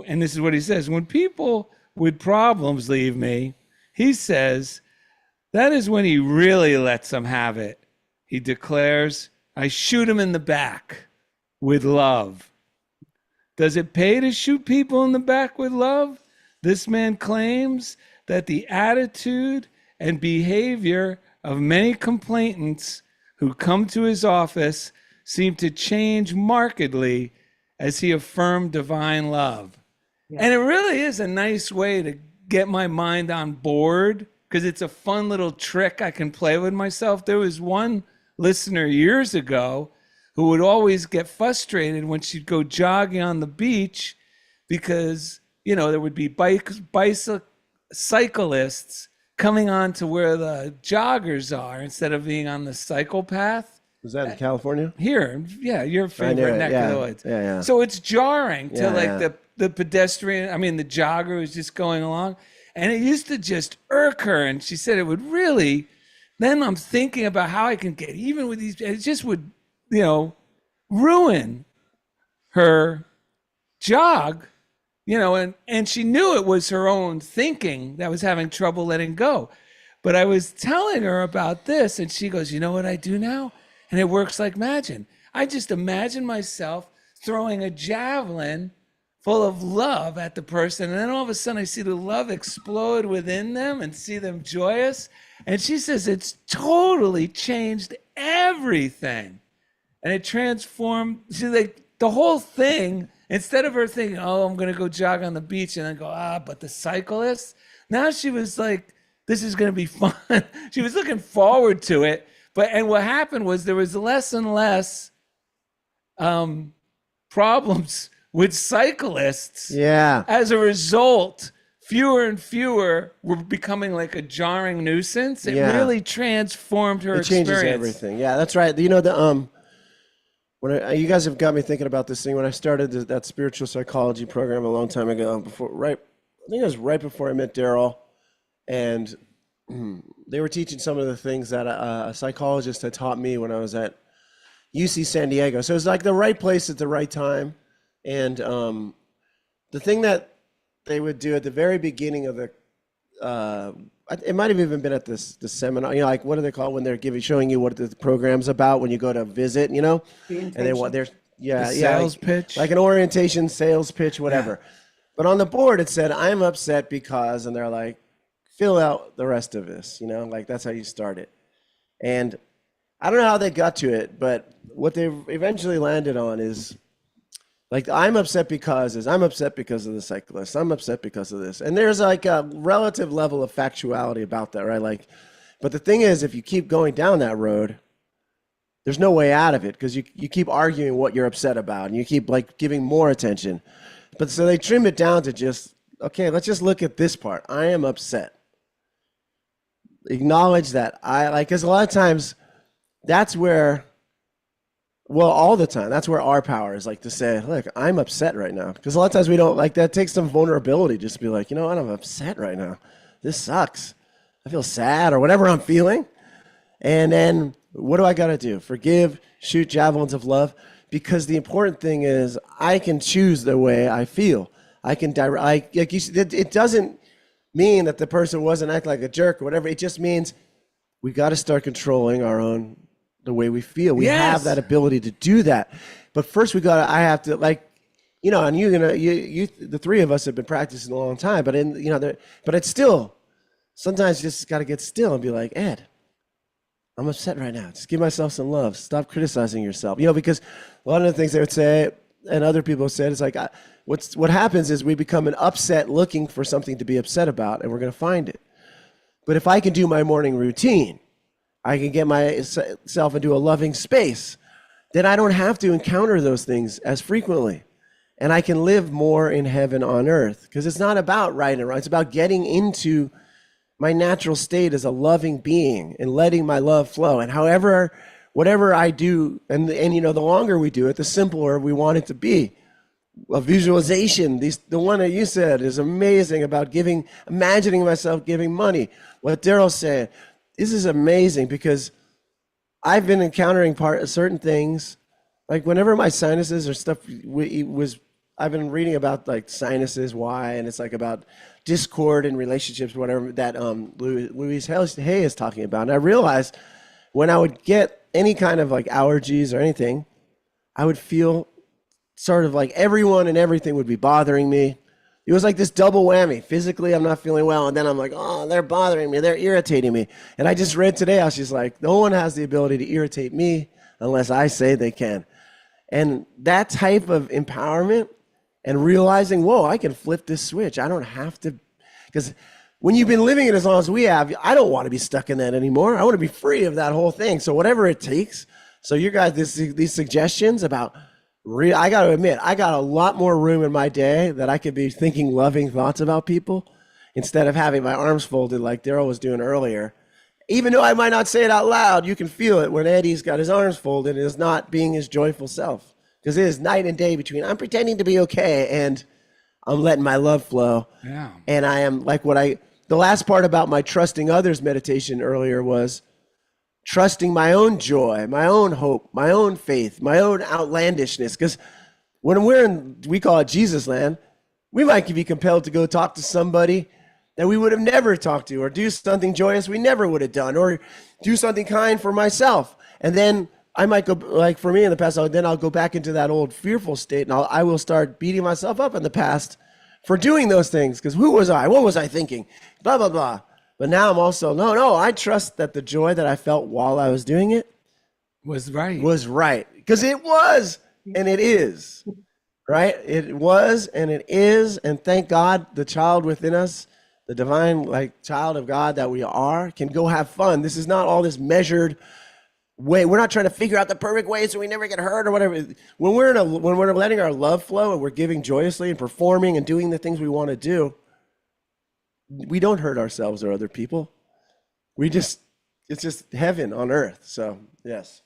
And this is what he says: when people with problems leave me, he says, that is when he really lets them have it. He declares, I shoot him in the back with love. Does it pay to shoot people in the back with love? This man claims that the attitude and behavior of many complainants who come to his office seem to change markedly as he affirmed divine love. Yeah. And it really is a nice way to get my mind on board, because it's a fun little trick I can play with myself. There was one listener years ago who would always get frustrated when she'd go jogging on the beach because, there would be cyclists coming on to where the joggers are instead of being on the cycle path. Was that in California? Here, yeah, your favorite neck of the woods. Yeah. So it's jarring to the pedestrian, the jogger who's just going along. And it used to just irk her. And she said it would really, then I'm thinking about how I can get even with these, it just would, ruin her jog, and she knew it was her own thinking that was having trouble letting go. But I was telling her about this, and she goes, you know what I do now? And it works like magic. I just imagine myself throwing a javelin full of love at the person, and then all of a sudden I see the love explode within them and see them joyous. And she says it's totally changed everything. And it transformed, the whole thing, instead of her thinking, oh, I'm going to go jog on the beach and then go, but the cyclist, now she was like, this is going to be fun. She was looking forward to it. And what happened was there was less and less problems with cyclists. Yeah. As a result, fewer and fewer were becoming like a jarring nuisance. It really transformed her experience. It changes everything. Yeah, that's right. When you guys have got me thinking about this thing. When I started that spiritual psychology program a long time ago, I think it was right before I met Darrell, and they were teaching some of the things that a psychologist had taught me when I was at UC San Diego. So it was like the right place at the right time. And the thing that they would do at the very beginning of the, it might have even been at the seminar, like what do they call it when they're showing you what the program's about when you go to visit, and sales pitch, like an orientation, sales pitch, whatever. Yeah. But on the board it said, I'm upset because, and they're like, fill out the rest of this, like that's how you start it. And I don't know how they got to it, but what they eventually landed on is, like, I'm upset because of the cyclist. I'm upset because of this. And there's like a relative level of factuality about that, right? But the thing is, if you keep going down that road, there's no way out of it because you keep arguing what you're upset about and you keep giving more attention. But so they trim it down to just, okay, let's just look at this part. I am upset. Acknowledge that. Because a lot of times that's where, all the time, that's where our power is, to say, look, I'm upset right now. Because a lot of times we don't, that takes some vulnerability just to be like, what, I'm upset right now. This sucks. I feel sad or whatever I'm feeling. And then what do I got to do? Forgive, shoot javelins of love. Because the important thing is I can choose the way I feel. I can it doesn't mean that the person wasn't acting like a jerk or whatever. It just means we got to start controlling the way we feel. We have that ability to do that. But first I have to and the three of us have been practicing a long time, but but it's still, sometimes you just got to get still and be like, Ed, I'm upset right now. Just give myself some love. Stop criticizing yourself. Because a lot of the things they would say, and other people have said, it's like, what happens is we become an upset looking for something to be upset about, and we're going to find it. But if I can do my morning routine, I can get myself into a loving space, then I don't have to encounter those things as frequently. And I can live more in heaven on earth. Because it's not about right and wrong. It's about getting into my natural state as a loving being and letting my love flow. And whatever I do, and the longer we do it, the simpler we want it to be. A visualization, the one that you said is amazing about imagining myself giving money. What Darrell's saying, this is amazing because I've been encountering certain things, like whenever my sinuses or stuff I've been reading about like sinuses, why, and it's like about discord in relationships, whatever that Louise Hay is talking about. And I realized when I would get any kind of like allergies or anything, I would feel sort of like everyone and everything would be bothering me. It was like this double whammy. Physically, I'm not feeling well, and then I'm like, oh, they're bothering me, they're irritating me. And I just read today how she's like, no one has the ability to irritate me unless I say they can. And that type of empowerment and realizing, whoa, I can flip this switch. I don't have to, because when you've been living it as long as we have, I don't want to be stuck in that anymore. I want to be free of that whole thing. So whatever it takes. So you guys, these suggestions about, I got to admit, I got a lot more room in my day that I could be thinking loving thoughts about people instead of having my arms folded like Darrell was doing earlier. Even though I might not say it out loud, you can feel it when Eddie's got his arms folded and is not being his joyful self. Because it is night and day between I'm pretending to be okay and I'm letting my love flow. Yeah. And I am like the last part about my trusting others meditation earlier was trusting my own joy, my own hope, my own faith, my own outlandishness. Because when we call it Jesus land, we might be compelled to go talk to somebody that we would have never talked to, or do something joyous we never would have done, or do something kind for myself. And then I might go, like for me in the past, then I'll go back into that old fearful state, and I will start beating myself up in the past for doing those things. Because who was I? What was I thinking? Blah, blah, blah. But now I'm also, no, I trust that the joy that I felt while I was doing it was right. Because it was, and it is, right? It was, and it is. And thank God the child within us, the divine like child of God that we are, can go have fun. This is not all this measured way. We're not trying to figure out the perfect way so we never get hurt or whatever. When we're letting our love flow and we're giving joyously and performing and doing the things we want to do, we don't hurt ourselves or other people. It's just heaven on earth. So, yes.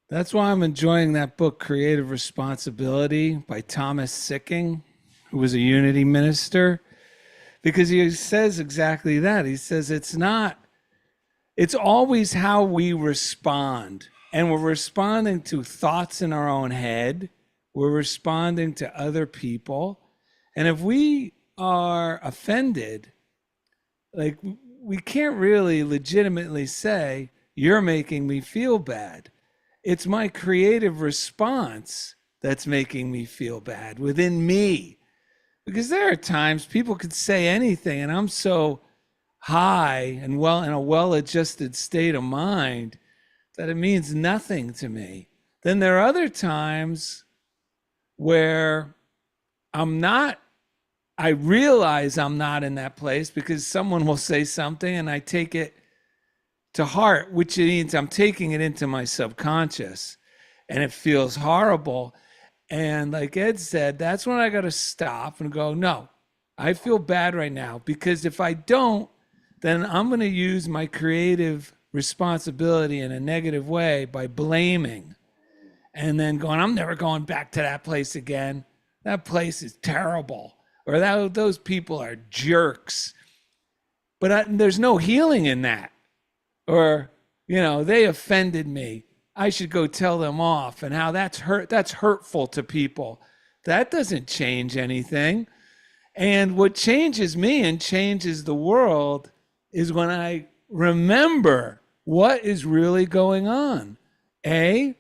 That's why I'm enjoying that book, Creative Responsibility by Thomas Sicking, who was a Unity minister, because he says exactly that. He says it's always how we respond. And we're responding to thoughts in our own head. We're responding to other people. And if we are offended, like we can't really legitimately say, you're making me feel bad. It's my creative response that's making me feel bad within me. Because there are times people could say anything and I'm so high and in a well-adjusted state of mind that it means nothing to me. Then there are other times where I realize I'm not in that place because someone will say something and I take it to heart, which means I'm taking it into my subconscious and it feels horrible. And like Ed said, that's when I got to stop and go, no, I feel bad right now, because if I don't, then I'm going to use my creative responsibility in a negative way by blaming and then going, I'm never going back to that place again. That place is terrible. Or those people are jerks. But there's no healing in that. Or, they offended me. I should go tell them off, and how that's hurtful to people. That doesn't change anything. And what changes me and changes the world is when I remember what is really going on. I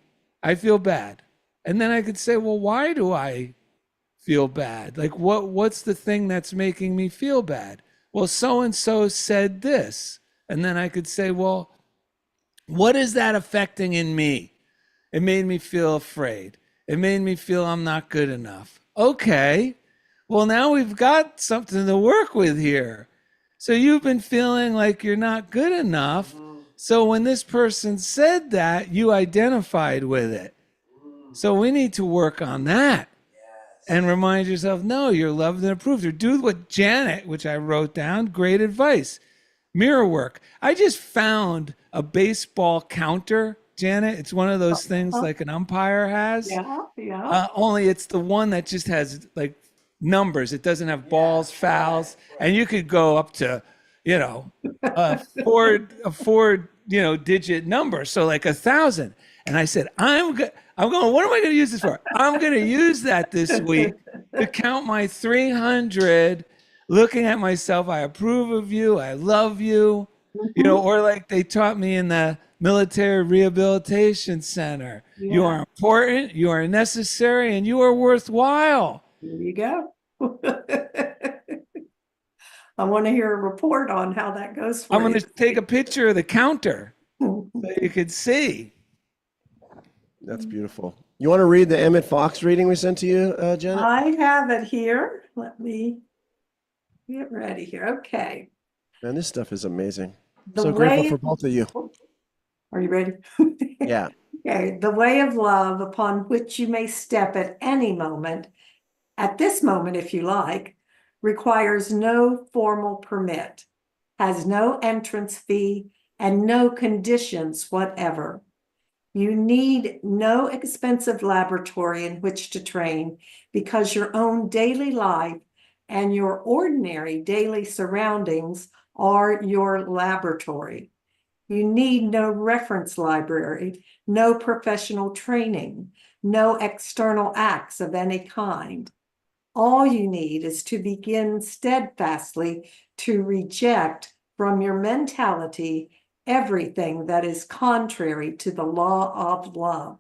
feel bad. And then I could say, well, why do I feel bad? Like what's the thing that's making me feel bad? Well, so-and-so said this. And then I could say, well, what is that affecting in me? It made me feel afraid. It made me feel I'm not good enough. Okay. Well, now we've got something to work with here. So you've been feeling like you're not good enough. So when this person said that, you identified with it. So we need to work on that. And remind yourself, no, you're loved and approved. Or do what Janet, which I wrote down, great advice. Mirror work. I just found a baseball counter, Janet. It's one of those things like an umpire has. Yeah. Only it's the one that just has like numbers. It doesn't have balls, fouls. And you could go up to, a four digit number. So like 1,000. And I said, I'm going, what am I going to use this for? I'm going to use that this week to count my 300, looking at myself. I approve of you. I love you, or like they taught me in the military rehabilitation center. Yeah. You are important, you are necessary, and you are worthwhile. There you go. I want to hear a report on how that goes for I'm you. going to take a picture of the counter so you could see. That's beautiful. You want to read the Emmet Fox reading we sent to you, Janet? I have it here. Let me get ready here. Okay. Man, this stuff is amazing. The So grateful for both of you. Are you ready? Yeah. Okay. The way of love upon which you may step at any moment, at this moment, if you like, requires no formal permit, has no entrance fee, and no conditions whatever. You need no expensive laboratory in which to train, because your own daily life and your ordinary daily surroundings are your laboratory. You need no reference library, no professional training, no external acts of any kind. All you need is to begin steadfastly to reject from your mentality everything that is contrary to the law of love.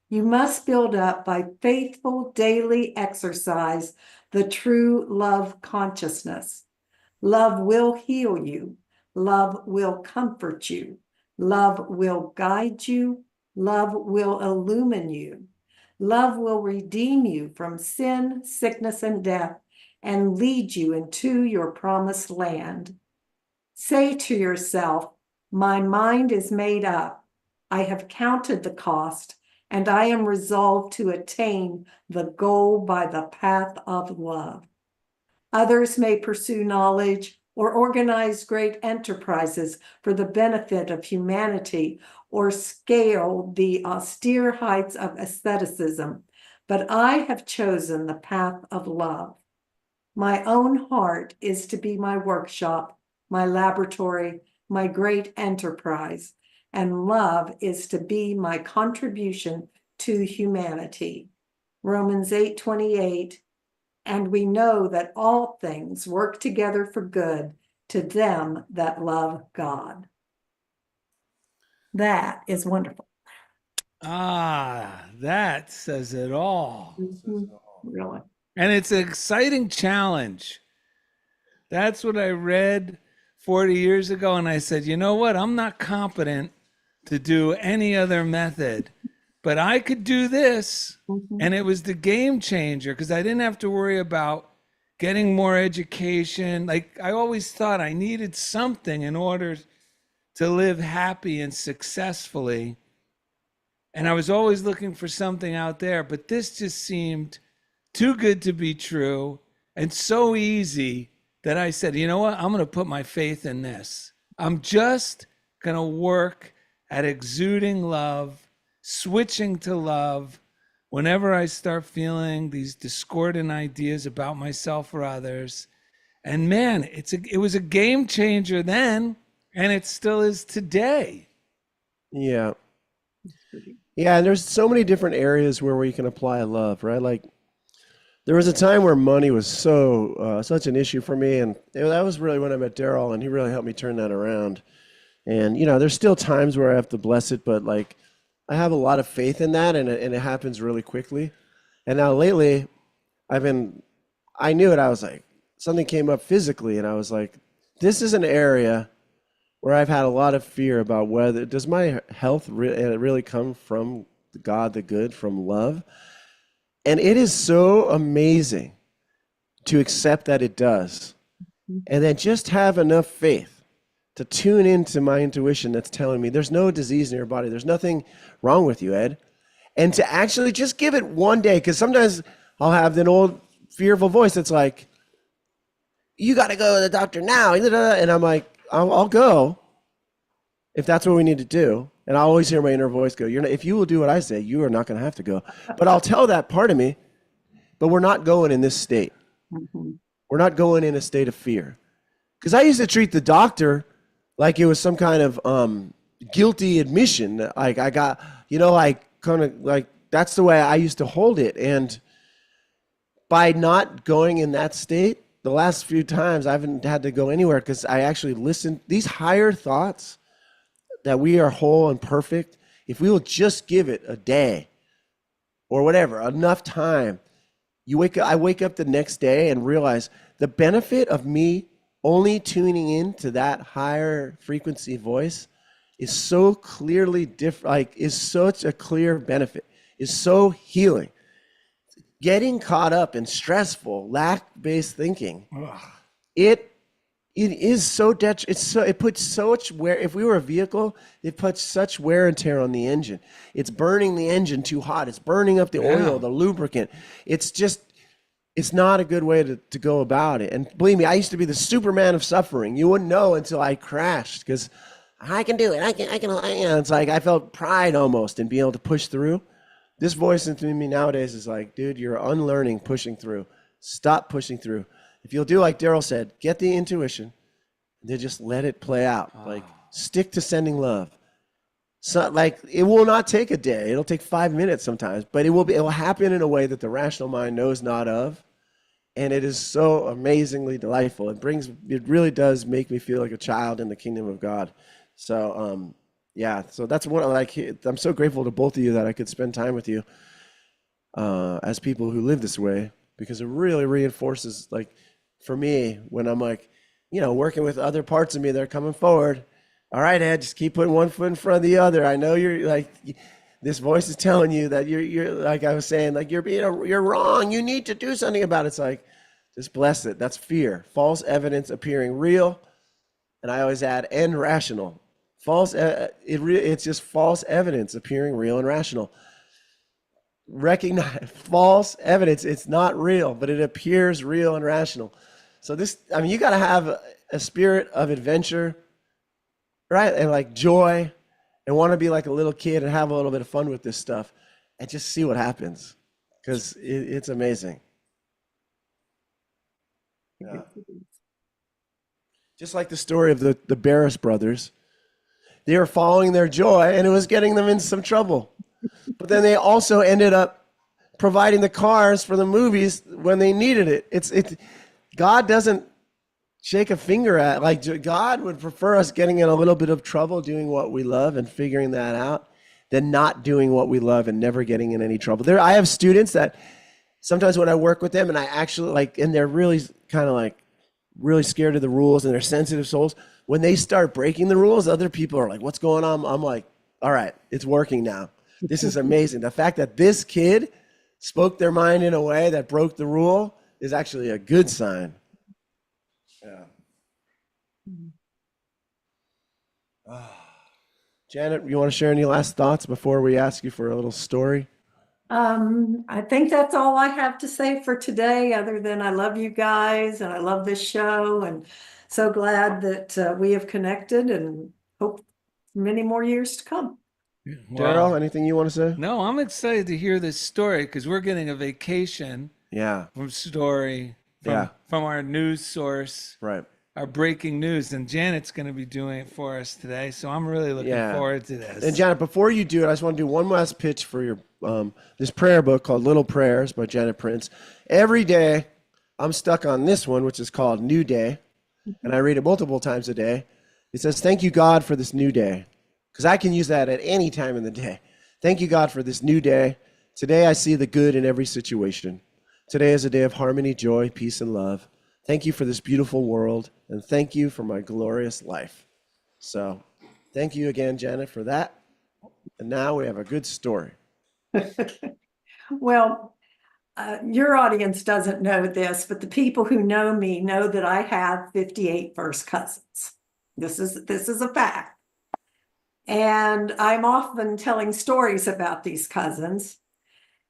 You must build up by faithful daily exercise the true love consciousness. Love will heal you. Love will comfort you. Love will guide you. Love will illumine you. Love will redeem you from sin, sickness, and death, and lead you into your promised land. Say to yourself, my mind is made up. I have counted the cost, and I am resolved to attain the goal by the path of love. Others may pursue knowledge or organize great enterprises for the benefit of humanity, or scale the austere heights of asceticism, but I have chosen the path of love. My own heart is to be my workshop, my laboratory, my great enterprise, and love is to be my contribution to humanity. Romans 8:28. And we know that all things work together for good to them that love God. That is wonderful. That says it all. Really. And it's an exciting challenge. That's what I read 40 years ago. And I said, you know what? I'm not competent to do any other method, but I could do this. And it was the game changer because I didn't have to worry about getting more education. Like I always thought I needed something in order to live happy and successfully. And I was always looking for something out there, but this just seemed too good to be true and so easy that I said, you know what? I'm going to put my faith in this. I'm just going to work at exuding love, switching to love whenever I start feeling these discordant ideas about myself or others. And man, it was a game changer then, and it still is today. Yeah. Yeah, and there's so many different areas where we can apply love, right? Like there was a time where money was such an issue for me, and that was really when I met Darrell, and he really helped me turn that around. And there's still times where I have to bless it, but like I have a lot of faith in that, and it happens really quickly. And now lately, I knew it. I was like, something came up physically, and I was like, this is an area where I've had a lot of fear about whether does my health really come from God the good, from love. And it is so amazing to accept that it does, and then just have enough faith to tune into my intuition that's telling me there's no disease in your body. There's nothing wrong with you, Ed. And to actually just give it one day, because sometimes I'll have an old fearful voice that's like, you got to go to the doctor now. And I'm like, I'll go if that's what we need to do. And I always hear my inner voice go, if you will do what I say, you are not going to have to go. But I'll tell that part of me, but we're not going in this state. We're not going in a state of fear. Because I used to treat the doctor like it was some kind of guilty admission. Like I got, like kind of like that's the way I used to hold it. And by not going in that state, the last few times I haven't had to go anywhere because I actually listened. These higher thoughts that we are whole and perfect, if we will just give it a day or whatever, enough time, I wake up the next day and realize the benefit of me only tuning in to that higher frequency voice is so clearly different, like is such a clear benefit, is so healing. Getting caught up in stressful, lack-based thinking, it is so it puts so much wear. If we were a vehicle, it puts such wear and tear on the engine. It's burning the engine too hot. It's burning up the oil, the lubricant. It's not a good way to go about it. And believe me, I used to be the Superman of suffering. You wouldn't know until I crashed because I can do it. It's like I felt pride almost in being able to push through. This voice into me nowadays is like, dude, you're unlearning pushing through. Stop pushing through. If you'll do like Darrell said, get the intuition, then just let it play out. Like stick to sending love. So like it will not take a day. It'll take 5 minutes sometimes, but it will happen in a way that the rational mind knows not of. And it is so amazingly delightful. It really does make me feel like a child in the kingdom of God. So so that's what I'm so grateful to both of you that I could spend time with you as people who live this way, because it really reinforces, like, for me, when I'm like, working with other parts of me that are coming forward. All right, Ed, just keep putting one foot in front of the other. I know you're like, this voice is telling you that you're like I was saying, like you're wrong. You need to do something about it. It's like, just bless it. That's fear. False evidence appearing real. And I always add, and rational. It's just false evidence appearing real and rational. Recognize false evidence. It's not real, but it appears real and rational. So you got to have a spirit of adventure, right? And like joy, and want to be like a little kid and have a little bit of fun with this stuff and just see what happens, because it's amazing. Yeah. Just like the story of the Barris brothers. They were following their joy, and it was getting them in some trouble. But then they also ended up providing the cars for the movies when they needed it. God doesn't shake a finger at, like, God would prefer us getting in a little bit of trouble doing what we love and figuring that out than not doing what we love and never getting in any trouble. I have students that sometimes when I work with them and I actually and they're really kind of like really scared of the rules and they're sensitive souls. When they start breaking the rules, other people are like, what's going on? I'm like, all right, it's working now. This is amazing. The fact that this kid spoke their mind in a way that broke the rule is actually a good sign. Yeah. Janet, you want to share any last thoughts before we ask you for a little story? I think that's all I have to say for today, other than I love you guys and I love this show, and so glad that we have connected, and hope many more years to come. Darrell, anything you want to say? No, I'm excited to hear this story because we're getting a vacation from from our news source, right? Our breaking news, and Janet's going to be doing it for us today. So I'm really looking forward to this. And Janet, before you do it, I just want to do one last pitch for your this prayer book called Little Prayers by Janet Prince. Every day, I'm stuck on this one, which is called New Day, and I read it multiple times a day. It says, "Thank you, God, for this new day," because I can use that at any time in the day. Thank you, God, for this new day. Today, I see the good in every situation. Today is a day of harmony, joy, peace, and love. Thank you for this beautiful world, and thank you for my glorious life. So thank you again, Janet, for that. And now we have a good story. Well, your audience doesn't know this, but the people who know me know that I have 58 first cousins. This is a fact. And I'm often telling stories about these cousins.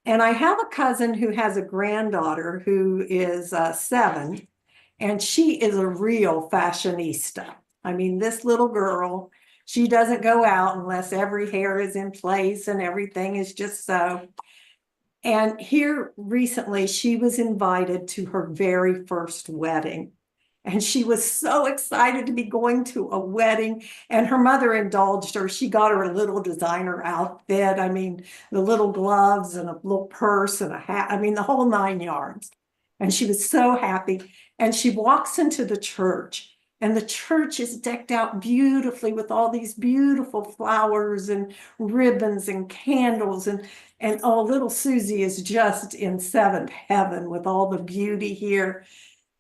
And I have a cousin who has a granddaughter who is 7, and she is a real fashionista. I mean, this little girl, she doesn't go out unless every hair is in place and everything is just so. And here recently, she was invited to her very first wedding. And she was so excited to be going to a wedding, and her mother indulged her. She got her a little designer outfit. I mean, the little gloves and a little purse and a hat. I mean, the whole 9 yards. And she was so happy. And she walks into the church, and the church is decked out beautifully with all these beautiful flowers and ribbons and candles. And oh, little Susie is just in seventh heaven with all the beauty here.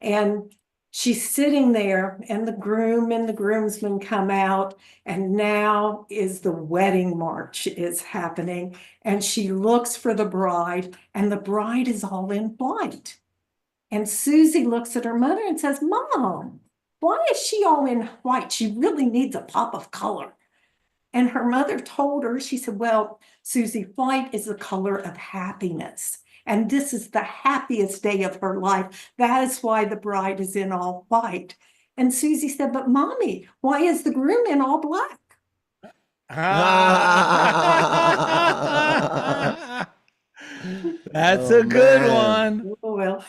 And she's sitting there, and the groom and the groomsmen come out, and now is the wedding march is happening. And she looks for the bride, and the bride is all in white. And Susie looks at her mother and says, "Mom, why is she all in white? She really needs a pop of color." And her mother told her, she said, "Well, Susie, white is the color of happiness. And this is the happiest day of her life. That is why the bride is in all white." And Susie said, "But Mommy, why is the groom in all black?" That's Oh, a good man. one. Oh, well,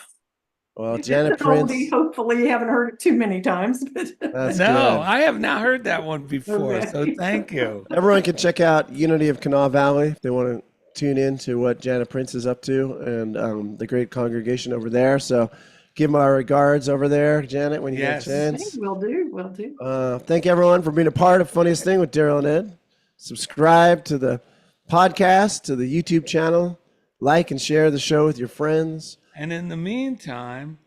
Well, it's Janet an oldie. Prince. Hopefully you haven't heard it too many times. But That's No, good. I have not heard that one before. Okay. So thank you. Everyone can check out Unity of Kanawha Valley if they want to tune in to what Janet Prince is up to and the great congregation over there. So give my regards over there, Janet, when you Yes. get a chance. Will do, will do. Thank everyone for being a part of Funniest Thing with Darrell and Ed. Subscribe to the podcast, to the YouTube channel. Like and share the show with your friends. And in the meantime,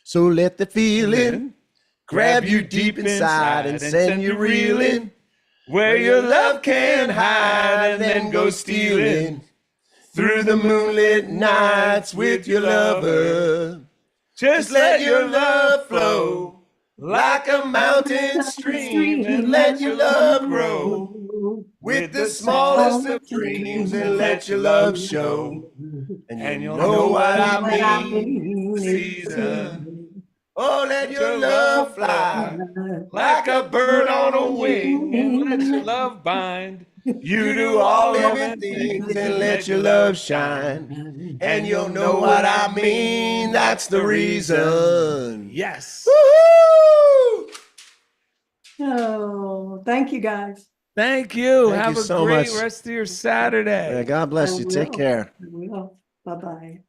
So let the feeling grab you deep inside and send you reeling where your love can hide, and then go stealing through the moonlit nights with your lover. Just let your love flow like a mountain stream, and let your love grow with the smallest of dreams, and let your love show. And you'll know what I mean, season. Oh, let your love fly like a bird on a wing, and let your love bind. You do all living things, and let your love shine. And you'll know what I mean. That's the reason. Yes. Woo-hoo! Oh, thank you guys. Thank you. Thank Have you a so great much. rest of your Saturday. Yeah, God bless I you. Take will. care. I will. Bye-bye.